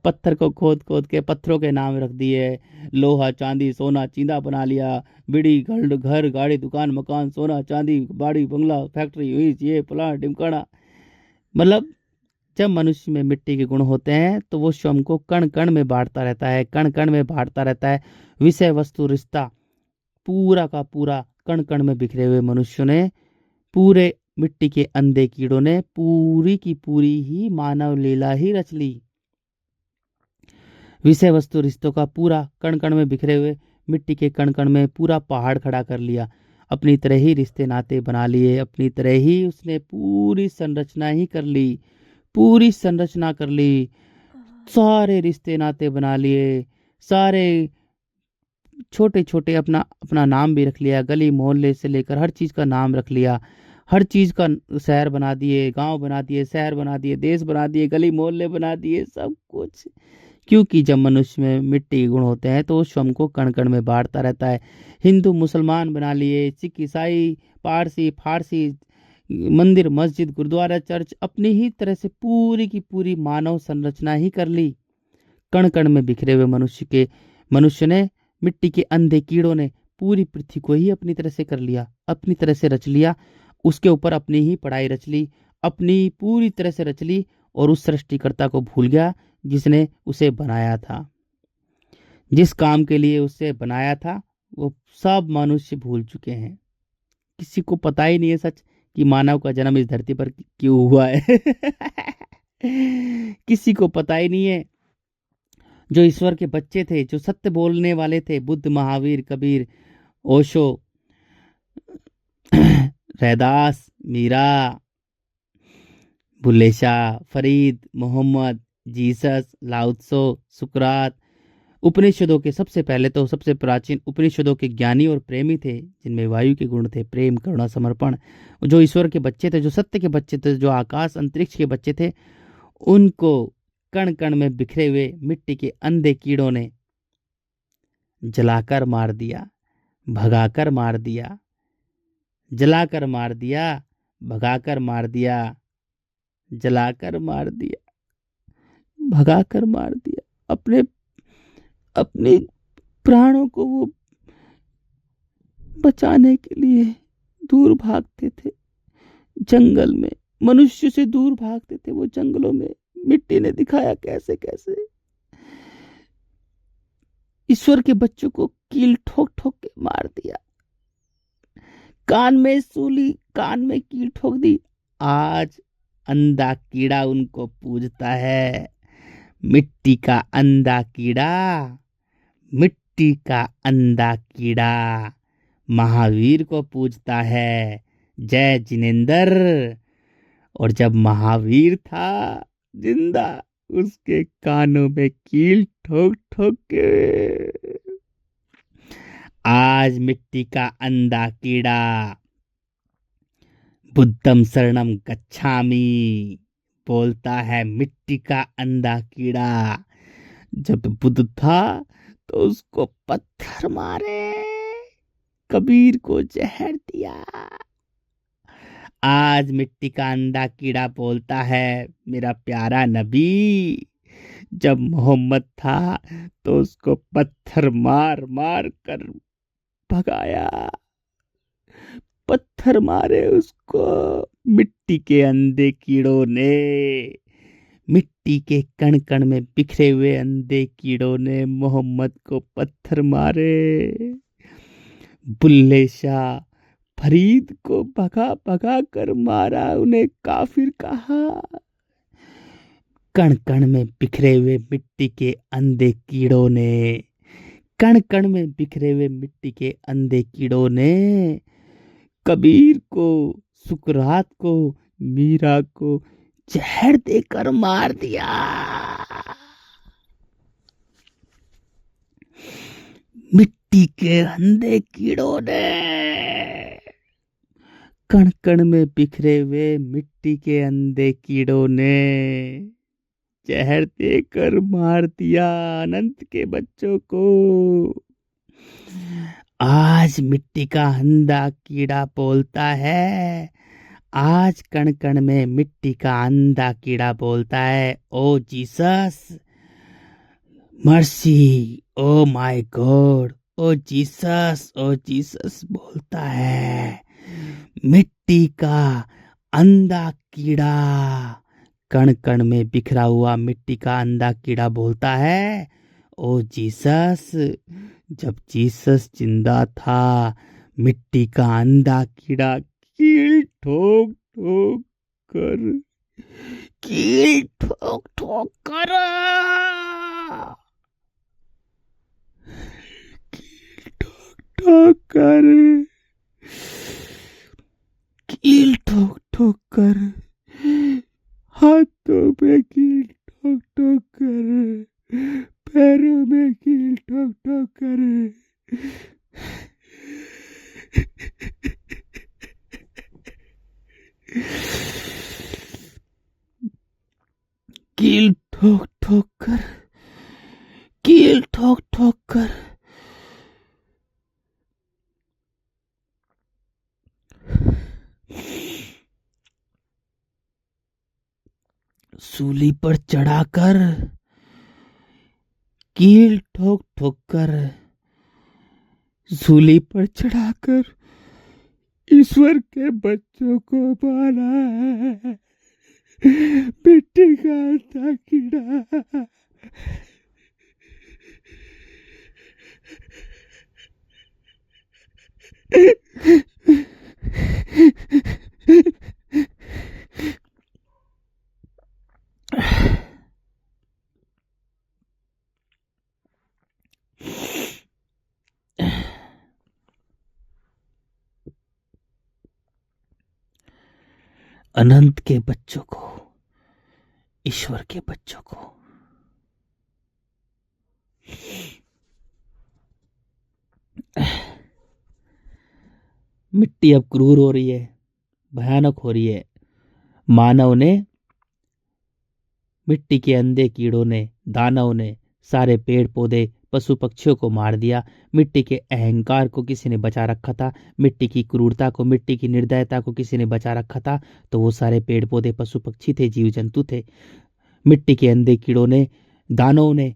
पत्थर को खोद खोद के पत्थरों के नाम रख दिए, लोहा चांदी सोना चींदा बना लिया, बिड़ी घर गाड़ी दुकान मकान सोना चांदी बाड़ी बंगला फैक्ट्री हुई ये प्लांट ढिमकाना। मतलब जब मनुष्य में मिट्टी के गुण होते हैं तो वो स्वयं को कण कण में बांटता रहता है, कण कण में बांटता रहता है। विषय वस्तु रिश्ता पूरा का पूरा कण कण में बिखरे हुए मनुष्य ने, पूरे मिट्टी के अंधे कीड़ों ने पूरी की पूरी ही मानव लीला ही रच ली। विषय वस्तु रिश्तों का पूरा कण कण में बिखरे हुए मिट्टी के कण कण में पूरा पहाड़ खड़ा कर लिया, अपनी तरह ही रिश्ते नाते बना लिए, अपनी तरह ही उसने पूरी संरचना ही कर ली, पूरी संरचना कर ली, सारे रिश्ते नाते बना लिए, सारे छोटे छोटे अपना अपना नाम भी रख लिया, गली मोहल्ले से लेकर हर चीज का नाम रख लिया, हर चीज का शहर बना दिए, गांव बना दिए, शहर बना दिए, देश बना दिए, गली मोहल्ले बना दिए, सब कुछ। क्योंकि जब मनुष्य में मिट्टी के गुण होते हैं तो वो स्वयं को कण कण में बांटता रहता है। हिंदू मुसलमान बना लिए, सिख ईसाई पारसी फारसी, मंदिर मस्जिद गुरुद्वारा चर्च, अपनी ही तरह से पूरी की पूरी मानव संरचना ही कर ली। कण कण में बिखरे हुए मनुष्य ने, मिट्टी के अंधे कीड़ों ने पूरी पृथ्वी को ही अपनी तरह से कर लिया, अपनी तरह से रच लिया, उसके ऊपर अपनी ही पढ़ाई रच ली, अपनी पूरी तरह से रच ली, और उस सृष्टिकर्ता को भूल गया जिसने उसे बनाया था। जिस काम के लिए उसे बनाया था वो सब मनुष्य भूल चुके हैं। किसी को पता ही नहीं है सच कि मानव का जन्म इस धरती पर क्यों हुआ है किसी को पता ही नहीं है। जो ईश्वर के बच्चे थे, जो सत्य बोलने वाले थे, बुद्ध महावीर कबीर ओशो रैदास मीरा बुल्ले शाह फरीद मोहम्मद जीसस लाउत्सो सुकरात, उपनिषदों के सबसे पहले तो सबसे प्राचीन उपनिषदों के ज्ञानी और प्रेमी थे, जिनमें वायु के गुण थे, प्रेम करुणा समर्पण। जो ईश्वर के बच्चे थे, जो सत्य के बच्चे थे, जो आकाश अंतरिक्ष के बच्चे थे, उनको कण कण में बिखरे हुए मिट्टी के अंधे कीड़ों ने जलाकर मार दिया, भगाकर मार दिया, जलाकर मार दिया, भगाकर मार दिया, जलाकर मार दिया, भगाकर मार दिया। अपने अपने प्राणों को वो बचाने के लिए दूर भागते थे जंगल में, मनुष्य से दूर भागते थे वो जंगलों में। मिट्टी ने दिखाया कैसे कैसे ईश्वर के बच्चों को कील ठोक ठोक के मार दिया, कान में सूली, कान में कील ठोक दी। आज अंधा कीड़ा उनको पूजता है, मिट्टी का अंधा कीड़ा, मिट्टी का अंधा कीड़ा महावीर को पूजता है। जय जिनेंद्र। और जब महावीर था जिंदा, उसके कानों में कील ठोक ठोक के आज मिट्टी का अंधा कीड़ा बुद्धम शरणम गच्छामि बोलता है, मिट्टी का अंधा कीड़ा। जब बुद्ध था तो उसको पत्थर मारे, कबीर को जहर दिया। आज मिट्टी का अंधा कीड़ा बोलता है, मेरा प्यारा नबी। जब मोहम्मद था तो उसको पत्थर मार मार कर भगाया, पत्थर मारे उसको मिट्टी के अंधे कीड़ों ने, मिट्टी के कण कण में बिखरे हुए अंधे कीड़ों ने मोहम्मद को पत्थर मारे। बुल्ले शाह फरीद को भगा भगा कर मारा, उन्हें काफिर कहा। कण कण में बिखरे हुए मिट्टी के अंधे कीड़ों ने, कण कण में बिखरे हुए मिट्टी के अंधे कीड़ों ने कबीर को, सुकरात को, मीरा को जहर देकर मार दिया। मिट्टी के अंधे कीड़ों ने कण कण में बिखरे हुए मिट्टी के अंधे कीड़ों ने जहर देकर मार दिया अनंत के बच्चों को। आज मिट्टी का अंधा कीड़ा बोलता है, आज कण कण में मिट्टी का अंधा कीड़ा बोलता है, oh Jesus mercy, oh my God, oh Jesus बोलता है। मिट्टी का अंधा कीड़ा, कण कण में बिखरा हुआ मिट्टी का अंधा कीड़ा बोलता है, ओ जीसस। जब जीसस जिंदा था, मिट्टी का अंधा कीड़ा कील ठोक ठोक कर, कील ठोक ठोक कर, कील ठोक ठोक कर, कील ठोक ठोक कर, हाथों में कील ठोक ठोक कर, पैरों में कील ठोक ठोक कर, कील ठोक ठोक कर, कील ठोक ठोक कर सूली पर चढ़ाकर, कील ठोक ठोक कर सूली पर चढ़ाकर ईश्वर के बच्चों को मारा है। मिट्टी का अंधा कीड़ा, अनंत के बच्चों को, ईश्वर के बच्चों को। मिट्टी अब क्रूर हो रही है, भयानक हो रही है। मानव ने, मिट्टी के अंधे कीड़ों ने, दानव ने सारे पेड़ पौधे पशु पक्षियों को मार दिया। मिट्टी के अहंकार को किसी ने बचा रखा था, मिट्टी की क्रूरता को, मिट्टी की निर्दयता को किसी ने बचा रखा था, तो वो सारे पेड़ पौधे पशु पक्षी थे, जीव जंतु थे। मिट्टी के अंधे कीड़ों ने, दानवों ने,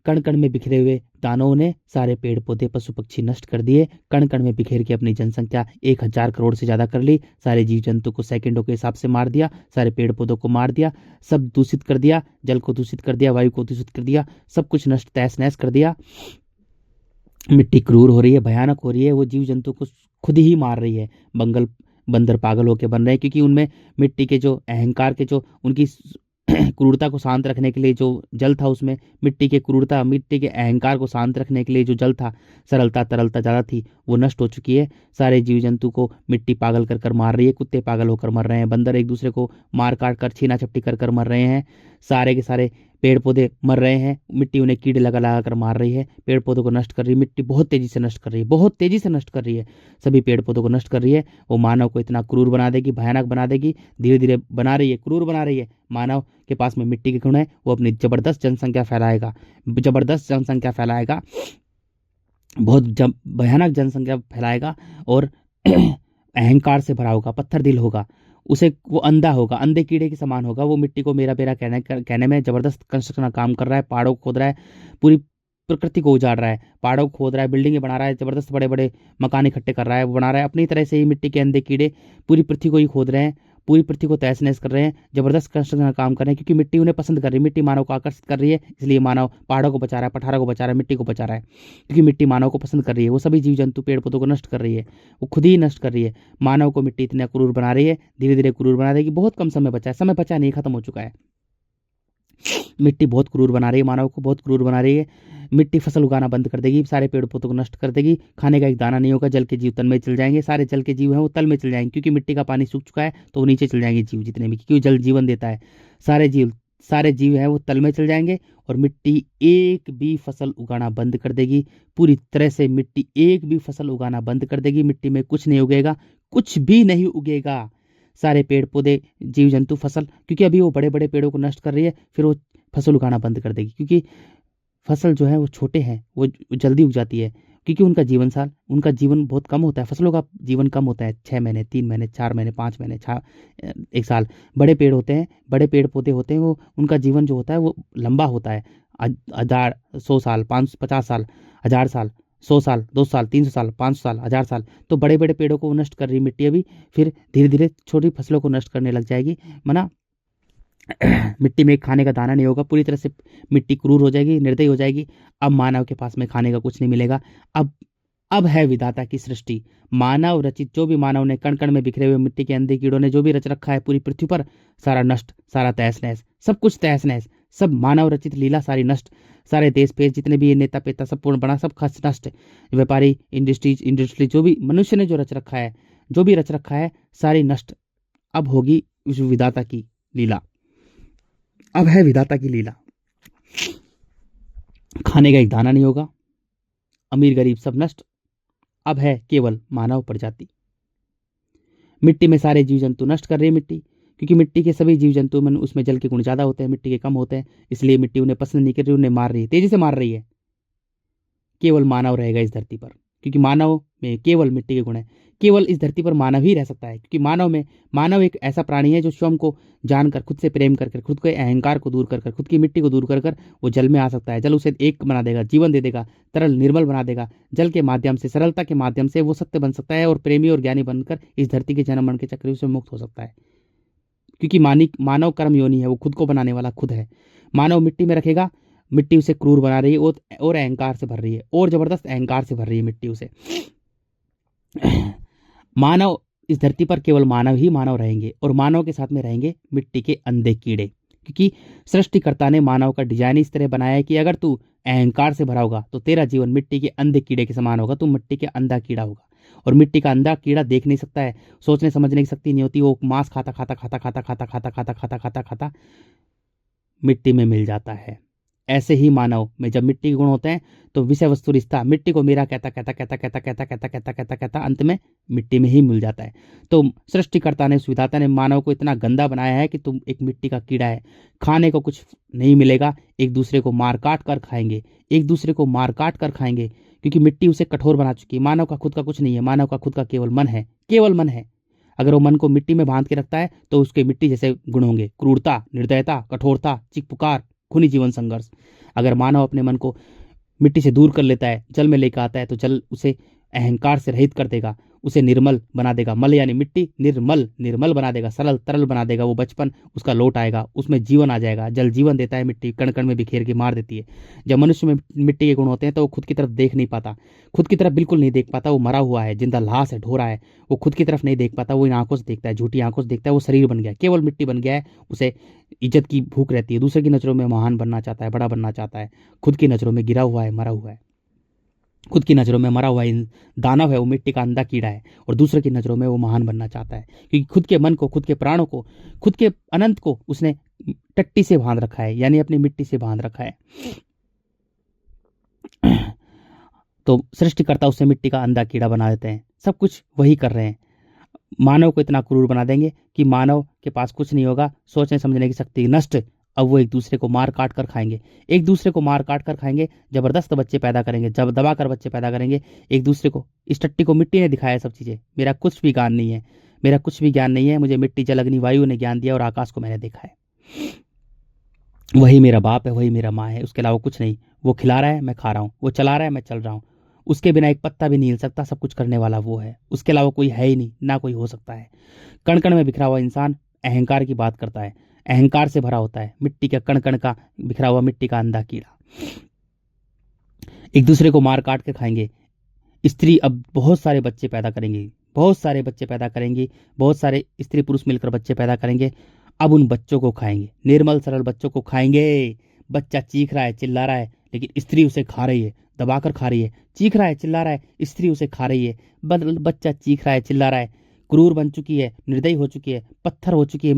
कण कण में बिखरे हुए दानवों ने सारे पेड़ पौधे पशु पक्षी नष्ट कर दिए। कण कण में बिखेर के अपनी जनसंख्या 1000 करोड़ से ज्यादा कर ली। सारे जीव जंतु को सेकंडों के हिसाब से मार दिया, सारे पेड़ पौधों को मार दिया, सब दूषित कर दिया, जल को दूषित कर दिया, वायु को दूषित कर दिया, सब कुछ नष्ट तहस नहस कर दिया। मिट्टी क्रूर हो रही है, भयानक हो रही है, वो जीव जंतु को खुद ही मार रही है। बंदर पागल होकर बन रहे हैं, क्योंकि उनमें मिट्टी के जो अहंकार के, जो उनकी क्रूरता को शांत रखने के लिए जो जल था, उसमें मिट्टी के क्रूरता, मिट्टी के अहंकार को शांत रखने के लिए जो जल था, सरलता तरलता ज़्यादा थी, वो नष्ट हो चुकी है। सारे जीव जंतु को मिट्टी पागल कर कर मार रही है, कुत्ते पागल होकर मर रहे हैं, बंदर एक दूसरे को मार काट कर छीना झपटी कर कर मर रहे हैं, सारे के सारे पेड़ पौधे मर रहे हैं, मिट्टी उन्हें कीड़े लगा लगा कर मार रही है, पेड़ पौधों को नष्ट कर रही है, मिट्टी बहुत तेजी से नष्ट कर रही है, बहुत तेजी से नष्ट कर रही है, सभी पेड़ पौधों को नष्ट कर रही है। वो मानव को इतना क्रूर बना देगी, भयानक बना देगी, धीरे धीरे बना रही है, क्रूर बना रही है। मानव के पास में मिट्टी के गुण है, वो अपनी जबरदस्त जनसंख्या फैलाएगा, जबरदस्त जनसंख्या फैलाएगा, बहुत भयानक जनसंख्या फैलाएगा, और अहंकार से भरा होगा, पत्थर दिल होगा, उसे वो अंधा होगा, अंधे कीड़े के समान होगा। वो मिट्टी को मेरा मेरा कहने में जबरदस्त कंस्ट्रक्शन का काम कर रहा है, पहाड़ों को खोद रहा है, पूरी प्रकृति को उजाड़ रहा है, पहाड़ों को खोद रहा है, बिल्डिंगें बना रहा है, जबरदस्त बड़े बड़े मकान इकट्ठे कर रहा है, वो बना रहा है। अपनी तरह से ही मिट्टी के अंधे कीड़े पूरी पृथ्वी को ही खोद रहे हैं, पूरी पृथ्वी को तहस नहस कर रहे हैं, जबरदस्त कंस्ट्रक्शन का काम कर रहे हैं, क्योंकि मिट्टी उन्हें पसंद कर रही है, मिट्टी मानव को आकर्षित कर रही है, इसलिए मानव पहाड़ों को बचा रहा है, पठारों को बचा रहा है, मिट्टी को बचा रहा है, क्योंकि मिट्टी मानव को पसंद कर रही है। वो सभी जीव जंतु पेड़ पौधों को नष्ट कर रही है, वो खुद ही नष्ट कर रही है। मानव को मिट्टी इतना क्रूर बना रही है, धीरे धीरे क्रूर बना देगी। बहुत कम समय बचा है, समय बचा नहीं, खत्म हो चुका है। मिट्टी बहुत क्रूर बना रही है, मानव को बहुत क्रूर बना रही है। मिट्टी फसल उगाना बंद कर देगी, सारे पेड़ पौधों को नष्ट कर देगी, खाने का एक दाना नहीं होगा, जल के जीव तल में चल जाएंगे, सारे जल के जीव हैं वो तल में चल जाएंगे, क्योंकि मिट्टी का पानी सूख चुका है तो वो नीचे चल जाएंगे जीव जितने भी, क्योंकि जल जीवन देता है। सारे जीव हैं वो तल में चल जाएंगे और मिट्टी एक भी फसल उगाना बंद कर देगी। पूरी तरह से मिट्टी एक भी फसल उगाना बंद कर देगी। मिट्टी में कुछ नहीं उगेगा, कुछ भी नहीं उगेगा। सारे पेड़ पौधे, जीव जंतु, फसल, क्योंकि अभी वो बड़े बड़े पेड़ों को नष्ट कर रही है, फिर वो फसल उगाना बंद कर देगी, क्योंकि फसल जो है वो छोटे हैं, वो जल्दी उग जाती है, क्योंकि उनका जीवन बहुत कम होता है। फसलों का जीवन कम होता है, 6 महीने, 3 महीने, 4 महीने, 5 महीने, 1 साल। बड़े पेड़ होते हैं, बड़े पेड़ पौधे होते हैं, वो उनका जीवन जो होता है वो लंबा होता है, 1000, 100 साल, 550 साल, 1000 साल, 100 साल, 200 साल, 300 साल, 500 साल, 1000 साल। तो बड़े बड़े पेड़ों को नष्ट कर रही मिट्टी अभी, फिर धीरे धीरे छोटी फसलों को नष्ट करने लग जाएगी। मना मिट्टी में खाने का दाना नहीं होगा, पूरी तरह से मिट्टी क्रूर हो जाएगी, निर्दयी हो जाएगी। अब मानव के पास में खाने का कुछ नहीं मिलेगा। अब है विधाता की सृष्टि, मानव रचित, जो भी मानव ने कण कण में बिखरे हुए मिट्टी के अंधे कीड़ों ने जो भी रच रखा है पूरी पृथ्वी पर, सारा नष्ट, सारा तहस नहस, सब कुछ तहस नहस, सब मानव रचित लीला सारी नष्ट। सारे देश पेश जितने भी ये नेता पेता सब पूर्ण बना, सब खस नष्ट। व्यापारी, इंडस्ट्री जो भी मनुष्य ने जो रच रखा है, जो भी रच रखा है, सारी नष्ट। अब होगी उस विधाता की लीला, अब है विधाता की लीला। खाने का एक दाना नहीं होगा, अमीर गरीब सब नष्ट। अब है केवल मानव प्रजाति। मिट्टी में सारे जीव जंतु नष्ट कर रही है मिट्टी, क्योंकि मिट्टी के सभी जीव जंतु में उसमें जल के गुण ज्यादा होते हैं, मिट्टी के कम होते हैं, इसलिए मिट्टी उन्हें पसंद नहीं कर रही, उन्हें मार रही है, तेजी से मार रही है। केवल मानव रहेगा इस धरती पर, क्योंकि मानव में केवल मिट्टी के गुण है। केवल इस धरती पर मानव ही रह सकता है, क्योंकि मानव एक ऐसा प्राणी है जो स्वयं को जानकर, खुद से प्रेम कर, खुद के अहंकार को दूर कर, खुद की मिट्टी को दूर कर वो जल में आ सकता है। जल उसे एक बना देगा, जीवन दे देगा, तरल निर्मल बना देगा। जल के माध्यम से, सरलता के माध्यम से वो सत्य बन सकता है और प्रेमी और ज्ञानी बनकर इस धरती के जन्म मरण के चक्र से मुक्त हो सकता है। क्योंकि मानव कर्म योनि है, वो खुद को बनाने वाला खुद है। मानव मिट्टी में रखेगा, मिट्टी उसे क्रूर बना रही है और अहंकार से भर रही है, और जबरदस्त अहंकार से भर रही है मिट्टी उसे। मानव, इस धरती पर केवल मानव ही मानव रहेंगे, और मानव के साथ में रहेंगे मिट्टी के अंधे कीड़े, क्योंकि सृष्टिकर्ता ने मानव का डिजाइन इस तरह बनाया है कि अगर तू अहंकार से भरा होगा तो तेरा जीवन मिट्टी के अंधे कीड़े के समान होगा, तू मिट्टी के अंधा कीड़ा होगा। और मिट्टी का अंधा कीड़ा देख नहीं सकता है, सोचने समझने की शक्ति नहीं होती, वो मांस खाता खाता खाता खाता खाता खाता खाता खाता खाता खाता मिट्टी में मिल जाता है। ऐसे ही मानव में जब मिट्टी के गुण होते हैं तो विषय वस्तु रिश्ता मिट्टी को मेरा कहता कहता कहता कहता कहता कहता कहता कहता कहता अंत में मिट्टी में ही मिल जाता है। तो सृष्टिकर्ता ने, विधाता ने मानव को इतना गंदा बनाया है कि तुम एक मिट्टी का कीड़ा है, खाने को कुछ नहीं मिलेगा, एक दूसरे को मार काट कर खाएंगे, एक दूसरे को मार काट कर खाएंगे, क्योंकि मिट्टी उसे कठोर बना चुकी है। मानव का खुद का कुछ नहीं है, मानव का खुद का केवल मन है, केवल मन है। अगर वो मन को मिट्टी में बांध के रखता है तो उसके मिट्टी जैसे गुण होंगे, क्रूरता, निर्दयता, कठोरता, चीख पुकार, खूनी जीवन संघर्ष। अगर मानव अपने मन को मिट्टी से दूर कर लेता है, जल में लेकर आता है, तो जल उसे अहंकार से रहित कर देगा, उसे निर्मल बना देगा। मल यानी मिट्टी, निर्मल बना देगा, सरल तरल बना देगा। वो बचपन उसका लौट आएगा, उसमें जीवन आ जाएगा। जल जीवन देता है, मिट्टी कण कण में बिखेर के मार देती है। जब मनुष्य में मिट्टी के गुण होते हैं तो वो खुद की तरफ देख नहीं पाता, खुद की तरफ बिल्कुल नहीं देख पाता। वो मरा हुआ है, जिंदा लाश है, ढोरा है, वो खुद की तरफ नहीं देख पाता। वो इन आंखों से देखता है, झूठी आंखों से देखता है। वो शरीर बन गया, केवल मिट्टी बन गया है। उसे इज्जत की भूख रहती है, दूसरे की नजरों में महान बनना चाहता है, बड़ा बनना चाहता है। खुद की नजरों में गिरा हुआ है, मरा हुआ है। खुद की नज़रों में मरा हुआ दानव है, वो मिट्टी का अंधा कीड़ा है, और दूसरे की नज़रों में वो महान बनना चाहता है, क्योंकि खुद के मन को, खुद के प्राणों को, खुद के अनंत को उसने टट्टी से बांध रखा है, यानी अपनी मिट्टी से बांध रखा है। तो सृष्टिकर्ता उसे मिट्टी का अंधा कीड़ा बना देते हैं। सब कुछ वही कर रहे हैं, मानव को इतना क्रूर बना देंगे कि मानव के पास कुछ नहीं होगा, सोचने समझने की शक्ति नष्ट। अब वो एक दूसरे को मार काट कर खाएंगे, एक दूसरे को मार काट कर खाएंगे, जबरदस्त बच्चे पैदा करेंगे, जब दबा कर बच्चे पैदा करेंगे एक दूसरे को। इस टट्टी को मिट्टी ने दिखाया सब चीजें, मेरा कुछ भी ज्ञान नहीं है, मेरा कुछ भी ज्ञान नहीं है, मुझे मिट्टी, जल, अग्नि, वायु ने ज्ञान दिया और आकाश को मैंने देखा है। वही मेरा बाप है, वही मेरा माँ है, उसके अलावा कुछ नहीं। वो खिला रहा है, मैं खा रहा हूँ, वो चला रहा है, मैं चल रहा हूँ। उसके बिना एक पत्ता भी नहीं हिल सकता, सब कुछ करने वाला वो है, उसके अलावा कोई है ही नहीं, ना कोई हो सकता है। कण कण में बिखरा हुआ इंसान अहंकार की बात करता है, अहंकार से भरा होता है, मिट्टी का कण कण का बिखरा हुआ मिट्टी का अंधा कीड़ा। एक दूसरे को मार काट के खाएंगे। स्त्री अब बहुत सारे बच्चे पैदा करेंगी, बहुत सारे बच्चे पैदा करेंगी, बहुत सारे स्त्री पुरुष मिलकर बच्चे पैदा करेंगे। अब उन बच्चों को खाएंगे, निर्मल सरल बच्चों को खाएंगे। बच्चा चीख रहा है, चिल्ला रहा है, लेकिन स्त्री उसे खा रही है, दबाकर खा रही है। चीख रहा है, चिल्ला रहा है, स्त्री उसे खा रही है। बच्चा चीख रहा है, चिल्ला रहा है, क्रूर बन चुकी है, निर्दयी हो चुकी है, पत्थर हो चुकी है,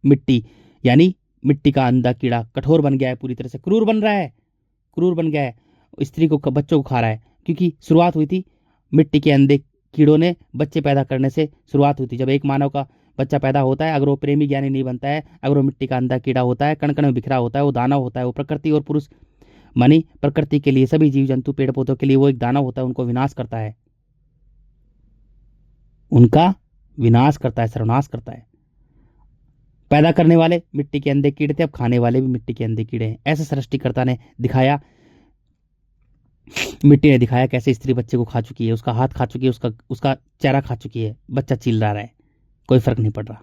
मिट्टी, यानी मिट्टी का अंधा कीड़ा कठोर बन गया है, पूरी तरह से क्रूर बन रहा है, क्रूर बन गया है। स्त्री को, बच्चों को खा रहा है, क्योंकि शुरुआत हुई थी मिट्टी के अंधे कीड़ों ने बच्चे पैदा करने से शुरुआत हुई थी। जब एक मानव का बच्चा पैदा होता है, अगर वो प्रेमी ज्ञानी नहीं बनता है, अगर वो मिट्टी का अंधा कीड़ा होता है, कण कण में बिखरा होता है, वो दानव होता है, वो प्रकृति और पुरुष मानी प्रकृति के लिए, सभी जीव जंतु पेड़ पौधों के लिए वो एक दानव होता है, उनको विनाश करता है, उनका विनाश करता है, सर्वनाश करता है। पैदा करने वाले मिट्टी के अंधे कीड़े थे, अब खाने वाले भी मिट्टी के अंधे कीड़े हैं। ऐसे सृष्टिकर्ता ने दिखाया, मिट्टी ने दिखाया कैसे स्त्री बच्चे को खा चुकी है, उसका हाथ खा चुकी है, उसका उसका चेहरा खा चुकी है। बच्चा चिल्ला रहा है, कोई फर्क नहीं पड़ रहा।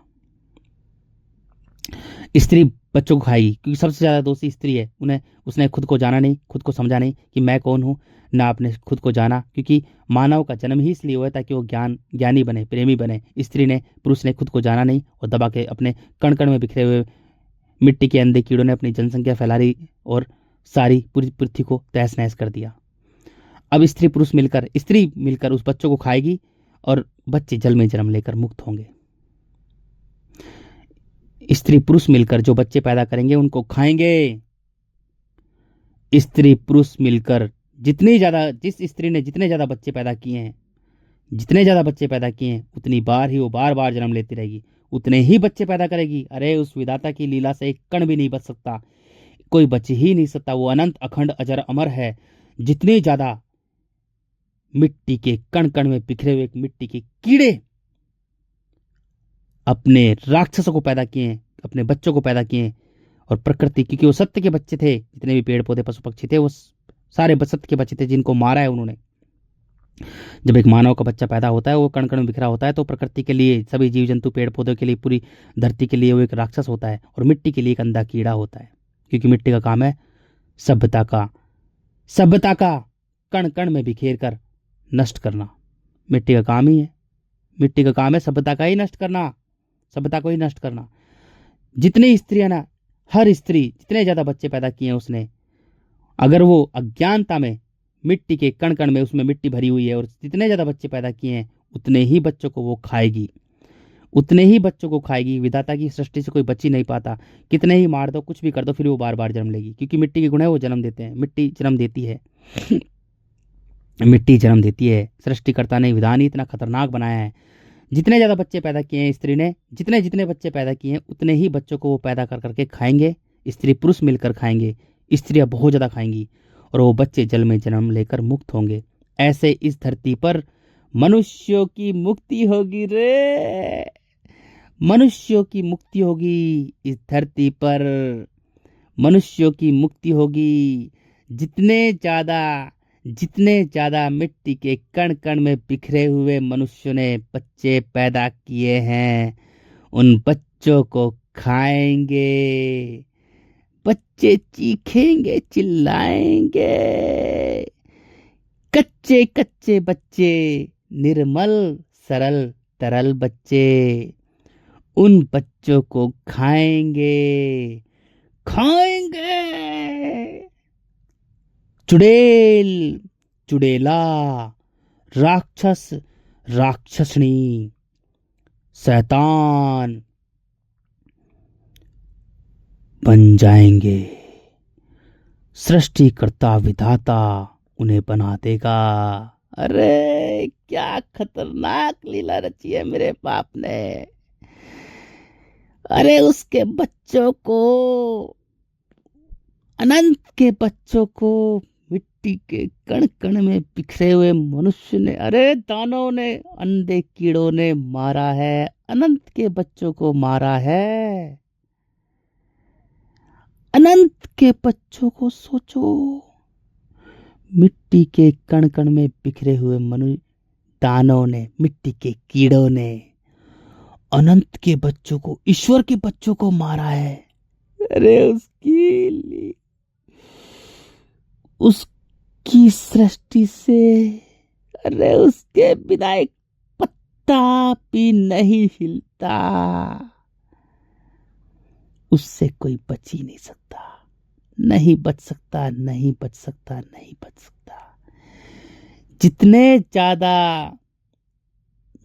स्त्री बच्चों को खाएगी, क्योंकि सबसे ज्यादा दोषी स्त्री है। उन्हें उसने खुद को जाना नहीं, खुद को समझा नहीं कि मैं कौन हूं, ना आपने खुद को जाना, क्योंकि मानव का जन्म ही इसलिए हुआ है ताकि वो ज्ञानी बने, प्रेमी बने। स्त्री ने, पुरुष ने खुद को जाना नहीं, और दबा के अपने कण कण में बिखरे हुए मिट्टी के अंधे कीड़ों ने अपनी जनसंख्या फैला रही और सारी पूरी पृथ्वी को तहस नहस कर दिया। अब स्त्री मिलकर उस बच्चों को खाएगी और बच्चे जल में जन्म लेकर मुक्त होंगे। स्त्री पुरुष मिलकर जो बच्चे पैदा करेंगे उनको खाएंगे। स्त्री पुरुष मिलकर जिस स्त्री ने जितने ज्यादा बच्चे पैदा किए हैं, उतनी बार ही वो बार बार जन्म लेती रहेगी, उतने ही बच्चे पैदा करेगी। अरे उस विधाता की लीला से एक कण भी नहीं बच सकता, कोई बच ही नहीं सकता। वो अनंत अखंड अजर अमर है। जितने ज्यादा मिट्टी के कण कण में बिखरे हुए मिट्टी के कीड़े अपने राक्षसों को पैदा किए हैं, अपने बच्चों को पैदा किए हैं, और प्रकृति, क्योंकि वो सत्य के बच्चे थे, जितने भी पेड़ पौधे पशु पक्षी थे वो सारे सत्य के बच्चे थे, जिनको मारा है उन्होंने। जब एक मानव का बच्चा पैदा होता है, वो कण कण में बिखरा होता है, तो प्रकृति के लिए, सभी जीव जंतु पेड़ पौधों के लिए, पूरी धरती के लिए वो एक राक्षस होता है, और मिट्टी के लिए एक अंधा कीड़ा होता है। क्योंकि मिट्टी का काम है सभ्यता का कण कण में बिखेर कर नष्ट करना। मिट्टी का काम है सभ्यता का ही नष्ट करना, सभ्यता को ही नष्ट करना। जितनी स्त्रियां ना, हर स्त्री जितने ज्यादा बच्चे पैदा किए हैं उसने, अगर वो अज्ञानता में मिट्टी के कण कण में, उसमें मिट्टी भरी हुई है, और जितने ज्यादा बच्चे पैदा किए हैं उतने ही बच्चों को वो खाएगी, विधाता की सृष्टि से कोई बच ही नहीं पाता। कितने ही मार दो, कुछ भी कर दो, फिर वो बार बार जन्म लेगी, क्योंकि मिट्टी के गुण है, वो जन्म देते हैं। मिट्टी जन्म देती है। सृष्टिकर्ता ने विधान ही इतना खतरनाक बनाया है। जितने ज्यादा बच्चे पैदा किए हैं स्त्री ने, जितने बच्चे पैदा किए हैं, उतने ही बच्चों को वो पैदा कर करके खाएंगे। स्त्री पुरुष मिलकर खाएंगे, स्त्रियां बहुत ज्यादा खाएंगी, और वो बच्चे जल में जन्म लेकर मुक्त होंगे। ऐसे इस धरती पर मनुष्यों की मुक्ति होगी रे, मनुष्यों की मुक्ति होगी। इस धरती पर मनुष्यों की मुक्ति होगी। जितने ज्यादा मिट्टी के कण कण में बिखरे हुए मनुष्यों ने बच्चे पैदा किए हैं, उन बच्चों को खाएंगे। बच्चे चीखेंगे, चिल्लाएंगे। कच्चे कच्चे बच्चे, निर्मल सरल तरल बच्चे, उन बच्चों को खाएंगे। चुड़ैला, राक्षसनी, शैतान बन जाएंगे। सृष्टिकर्ता विधाता उन्हें बना देगा। अरे क्या खतरनाक लीला रची है मेरे बाप ने। अरे उसके बच्चों को, अनंत के बच्चों को मिट्टी के कण कण में बिखरे हुए मनुष्य ने, अरे दानव ने, अंधे कीड़ों ने मारा है। अनंत के बच्चों को मारा है। अनंत के बच्चों को सोचो, मिट्टी के कण कण में बिखरे हुए दानव ने, मिट्टी के कीड़ों ने अनंत के बच्चों को, ईश्वर के बच्चों को मारा है। अरे उसकी सृष्टि से, अरे उसके बिना एक पत्ता भी नहीं हिलता। उससे कोई बच ही नहीं सकता, नहीं बच सकता, नहीं बच सकता, नहीं बच सकता। जितने ज्यादा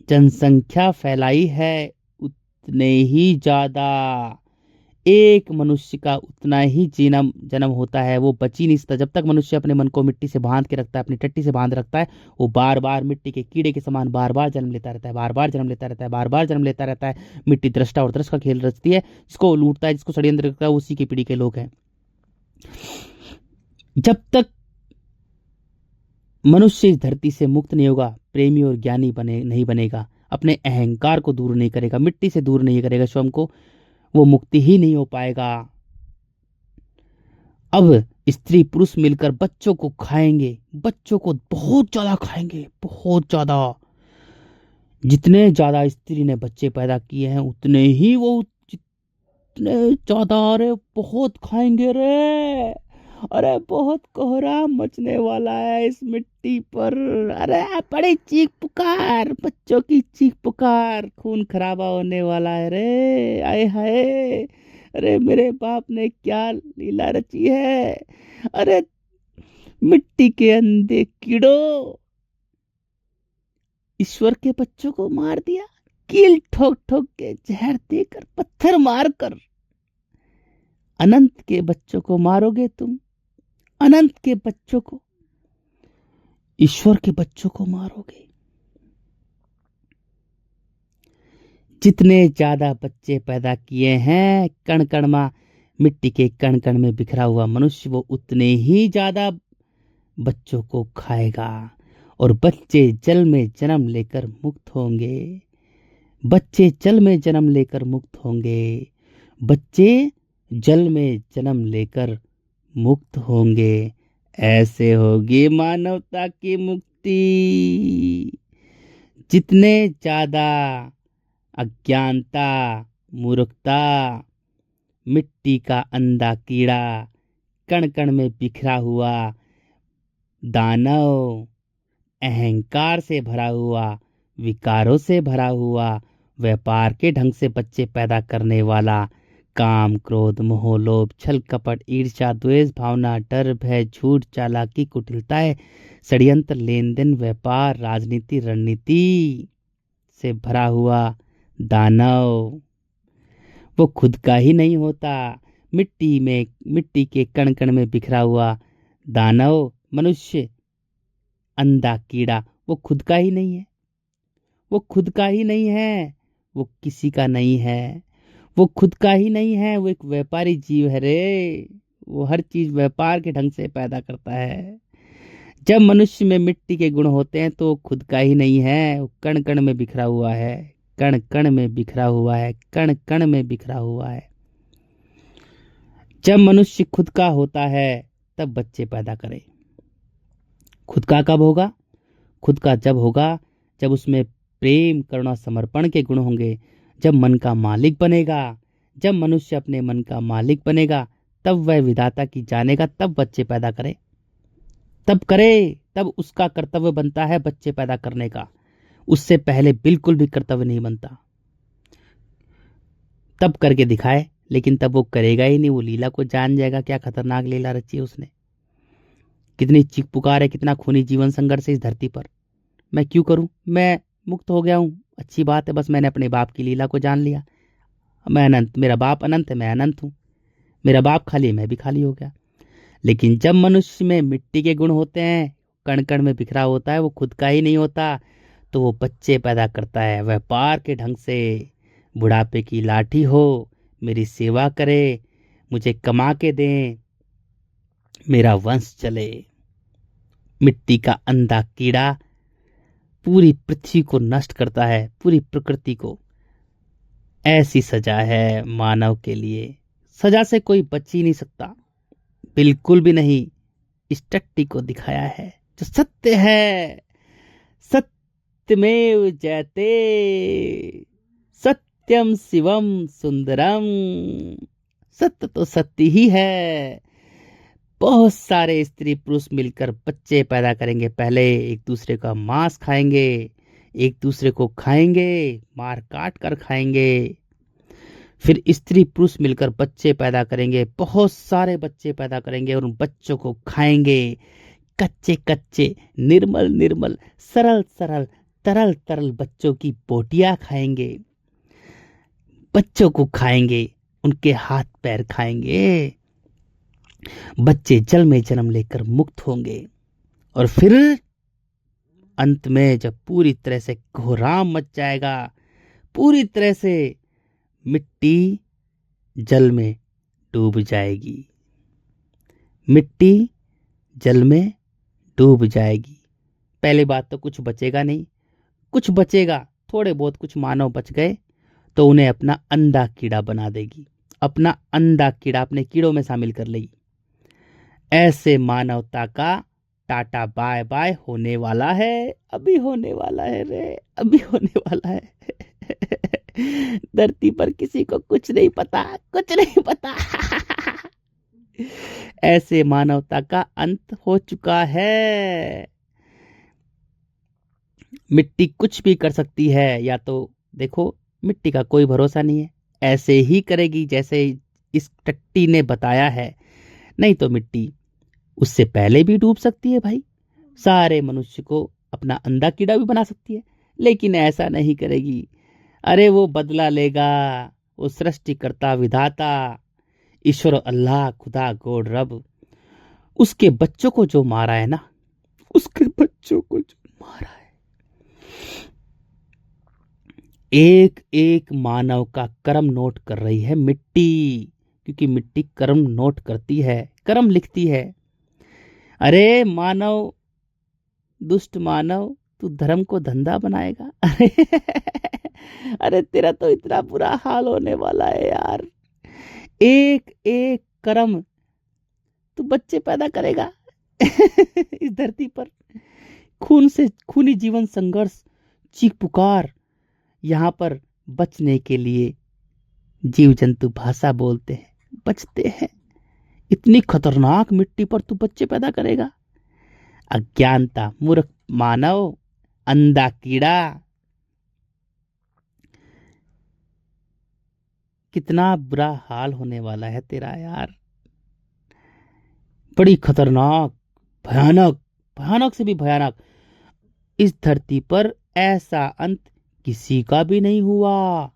जनसंख्या फैलाई है उतने ही ज्यादा एक मनुष्य का उतना ही जन्म जन्म होता है, वो बच ही नहीं सकता। जब तक मनुष्य अपने मन को मिट्टी से बांध के रखता है, अपनी टट्टी से बांध रखता है, वो बार बार मिट्टी के कीड़े के समान बार बार जन्म लेता रहता है, बार बार जन्म लेता रहता है, बार बार जन्म लेता रहता है। मिट्टी दृष्टा और दृष्ट का खेल रचती है, जिसको लूटता है, जिसको षड्यंत्र करता है, उसी की पीढ़ी के लोग हैं। जब तक मनुष्य इस धरती से मुक्त नहीं होगा, प्रेमी और ज्ञानी नहीं बनेगा, अपने अहंकार को दूर नहीं करेगा, मिट्टी से दूर नहीं करेगा स्वयं को, वो मुक्ति ही नहीं हो पाएगा। अब स्त्री पुरुष मिलकर बच्चों को खाएंगे, बच्चों को बहुत ज्यादा खाएंगे, बहुत ज्यादा। जितने ज्यादा स्त्री ने बच्चे पैदा किए हैं उतने ही वो, जितने ज्यादा, अरे बहुत खाएंगे रे, अरे बहुत कोहरा मचने वाला है इस मिट्टी पर। अरे बड़ी चीख पुकार, बच्चों की चीख पुकार, खून खराबा होने वाला है रे, आए हाय, अरे मेरे बाप ने क्या लीला रची है। अरे मिट्टी के अंधे कीड़ों, ईश्वर के बच्चों को मार दिया, कील ठोक ठोक के, जहर देकर, पत्थर मारकर। अनंत के बच्चों को मारोगे तुम, अनंत के बच्चों को, ईश्वर के बच्चों को मारोगे। जितने ज्यादा बच्चे पैदा किए हैं कण कण में, मिट्टी के कण कण में बिखरा हुआ मनुष्य, वो उतने ही ज्यादा बच्चों को खाएगा। और बच्चे जल में जन्म लेकर मुक्त होंगे, बच्चे जल में जन्म लेकर मुक्त होंगे, बच्चे जल में जन्म लेकर मुक्त होंगे। ऐसे होगी मानवता की मुक्ति। जितने ज्यादा अज्ञानता, मूर्खता, मिट्टी का अंधा कीड़ा, कण कण में बिखरा हुआ दानव, अहंकार से भरा हुआ, विकारों से भरा हुआ, व्यापार के ढंग से बच्चे पैदा करने वाला, काम क्रोध मोह लोभ छल कपट ईर्ष्या द्वेष भावना डर भय झूठ चालाकी कुटिलता है, षड्यंत्र लेन देन व्यापार राजनीति रणनीति से भरा हुआ दानव, वो खुद का ही नहीं होता। मिट्टी के कण कण में बिखरा हुआ दानव, मनुष्य, अंधा कीड़ा, वो खुद का ही नहीं है, वो खुद का ही नहीं है, वो किसी का नहीं है, वो खुद का ही नहीं है, वो एक व्यापारी जीव है रे। वो हर चीज व्यापार के ढंग से पैदा करता है। जब मनुष्य में मिट्टी के गुण होते हैं तो खुद का ही नहीं है, वो कण कण में बिखरा हुआ है, कण कण में बिखरा हुआ है, कण कण में बिखरा हुआ है। जब मनुष्य खुद का होता है तब बच्चे पैदा करे। खुद का कब होगा? खुद का जब होगा जब उसमें प्रेम करुणा समर्पण के गुण होंगे, जब मन का मालिक बनेगा। जब मनुष्य अपने मन का मालिक बनेगा तब वह विधाता की जानेगा, तब बच्चे पैदा करे, तब करे, तब उसका कर्तव्य बनता है बच्चे पैदा करने का। उससे पहले बिल्कुल भी कर्तव्य नहीं बनता। तब करके दिखाए, लेकिन तब वो करेगा ही नहीं, वो लीला को जान जाएगा क्या खतरनाक लीला रची है उसने। कितनी चीख पुकार है, कितना खूनी जीवन संघर्ष है इस धरती पर। मैं क्यों करूं? मैं मुक्त हो गया हूं, अच्छी बात है, बस मैंने अपने बाप की लीला को जान लिया। मैं अनंत, मेरा बाप अनंत है, मैं अनंत हूं, मेरा बाप खाली है, मैं भी खाली हो गया। लेकिन जब मनुष्य में मिट्टी के गुण होते हैं, कण कण में बिखरा होता है, वो खुद का ही नहीं होता, तो वो बच्चे पैदा करता है व्यापार के ढंग से। बुढ़ापे की लाठी हो, मेरी सेवा करे, मुझे कमा के दें, मेरा वंश चले। मिट्टी का अंधा कीड़ा पूरी पृथ्वी को नष्ट करता है, पूरी प्रकृति को। ऐसी सजा है मानव के लिए, सजा से कोई बच ही नहीं सकता, बिल्कुल भी नहीं। इस टट्टी को दिखाया है जो सत्य है, सत्यमेव जयते, सत्यम शिवम सुंदरम। सत्य तो सत्य ही है। बहुत सारे स्त्री पुरुष मिलकर बच्चे पैदा करेंगे, पहले एक दूसरे का मांस खाएंगे, एक दूसरे को खाएंगे, मार काट कर खाएंगे, फिर स्त्री पुरुष मिलकर बच्चे पैदा करेंगे, बहुत सारे बच्चे पैदा करेंगे और उन बच्चों को खाएंगे। कच्चे कच्चे, निर्मल निर्मल, सरल सरल, तरल तरल बच्चों की बोटियां खाएंगे। बच्चों को खाएंगे, उनके हाथ पैर खाएंगे। बच्चे जल में जन्म लेकर मुक्त होंगे और फिर अंत में जब पूरी तरह से कोहराम मच जाएगा, पूरी तरह से मिट्टी जल में डूब जाएगी। मिट्टी जल में डूब जाएगी। पहले बात तो कुछ बचेगा नहीं, कुछ बचेगा, थोड़े बहुत कुछ मानव बच गए तो उन्हें अपना अंधा कीड़ा बना देगी, अपना अंधा कीड़ा अपने कीड़ों में शामिल कर लेगी। ऐसे मानवता का टाटा बाय बाय होने वाला है, अभी होने वाला है रे, अभी होने वाला है। धरती पर किसी को कुछ नहीं पता, कुछ नहीं पता। ऐसे मानवता का अंत हो चुका है। मिट्टी कुछ भी कर सकती है, या तो देखो मिट्टी का कोई भरोसा नहीं है, ऐसे ही करेगी जैसे इस टट्टी ने बताया है। नहीं तो मिट्टी उससे पहले भी डूब सकती है भाई, सारे मनुष्य को अपना अंधा कीड़ा भी बना सकती है, लेकिन ऐसा नहीं करेगी। अरे वो बदला लेगा, वो सृष्टिकर्ता विधाता ईश्वर अल्लाह खुदा गॉड रब, उसके बच्चों को जो मारा है ना, उसके बच्चों को जो मारा है, एक एक मानव का कर्म नोट कर रही है मिट्टी, क्योंकि मिट्टी कर्म नोट करती है, कर्म लिखती है। अरे मानव, दुष्ट मानव, तू धर्म को धंधा बनाएगा। अरे तेरा तो इतना बुरा हाल होने वाला है यार। एक एक कर्म तू बच्चे पैदा करेगा इस धरती पर। खून से खूनी जीवन संघर्ष, चीख पुकार, यहाँ पर बचने के लिए जीव जंतु भाषा बोलते हैं, बचते हैं। इतनी खतरनाक मिट्टी पर तू बच्चे पैदा करेगा। अज्ञानता, मूर्ख मानव, अंधा कीड़ा। कितना बुरा हाल होने वाला है तेरा यार, बड़ी खतरनाक, भयानक, भयानक से भी भयानक। इस धरती पर ऐसा अंत किसी का भी नहीं हुआ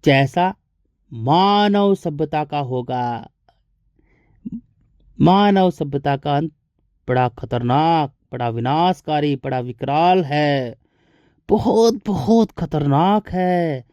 जैसा मानव सभ्यता का होगा। मानव सभ्यता का अंत बड़ा खतरनाक, बड़ा विनाशकारी, बड़ा विकराल है, बहुत बहुत खतरनाक है।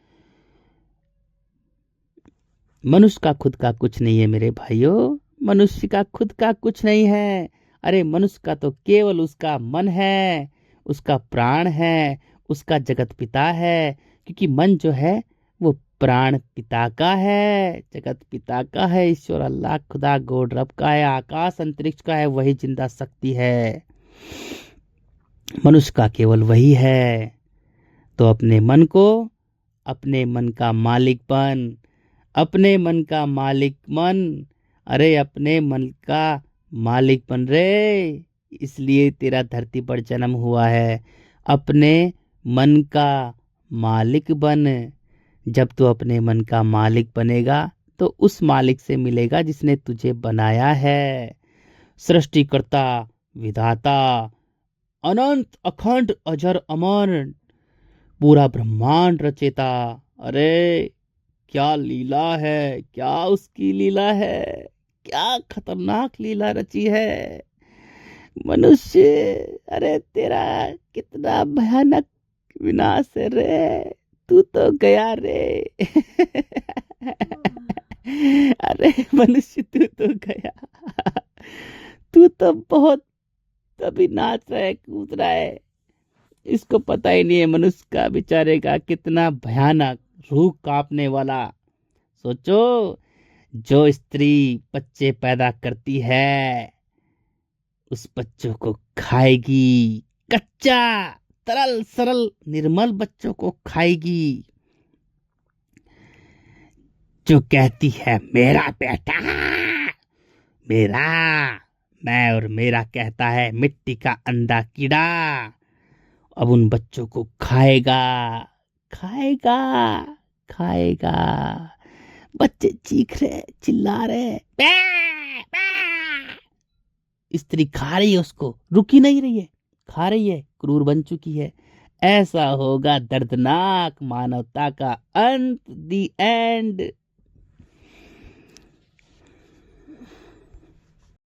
मनुष्य का खुद का कुछ नहीं है मेरे भाइयों, मनुष्य का खुद का कुछ नहीं है। अरे मनुष्य का तो केवल उसका मन है, उसका प्राण है, उसका जगत पिता है, क्योंकि मन जो है वो प्राण पिता का है, जगत पिता का है, ईश्वर अल्लाह खुदा गॉड रब का है, आकाश अंतरिक्ष का है, वही जिंदा शक्ति है। मनुष्य का केवल वही है। तो अपने मन को, अपने मन का मालिक बन, अपने मन का मालिक बन। अरे अपने मन का मालिक बन रे, इसलिए तेरा धरती पर जन्म हुआ है। अपने मन का मालिक बन। जब तू अपने मन का मालिक बनेगा तो उस मालिक से मिलेगा जिसने तुझे बनाया है। सृष्टिकर्ता, विधाता, अनंत अखंड अजर अमर, पूरा ब्रह्मांड रचेता। अरे क्या लीला है, क्या उसकी लीला है, क्या खतरनाक लीला रची है मनुष्य। अरे तेरा कितना भयानक विनाश है रे, तू तो गया रे। अरे मनुष्य तू तो गया, तू तो बहुत अभी नाच रहा है, कूद रहा है, इसको पता ही नहीं है मनुष्य का बेचारे का कितना भयानक, रूह कांपने वाला। सोचो, जो स्त्री बच्चे पैदा करती है उस बच्चों को खाएगी, कच्चा तरल सरल निर्मल बच्चों को खाएगी। जो कहती है मेरा बेटा, मेरा, मैं और मेरा कहता है मिट्टी का अंधा कीड़ा, अब उन बच्चों को खाएगा, खाएगा, खाएगा। बच्चे चीख रहे, चिल्ला रहे, स्त्री खा रही है उसको, रुकी नहीं रही है, खा रही है, क्रूर बन चुकी है। ऐसा होगा दर्दनाक मानवता का अंत, दी एंड।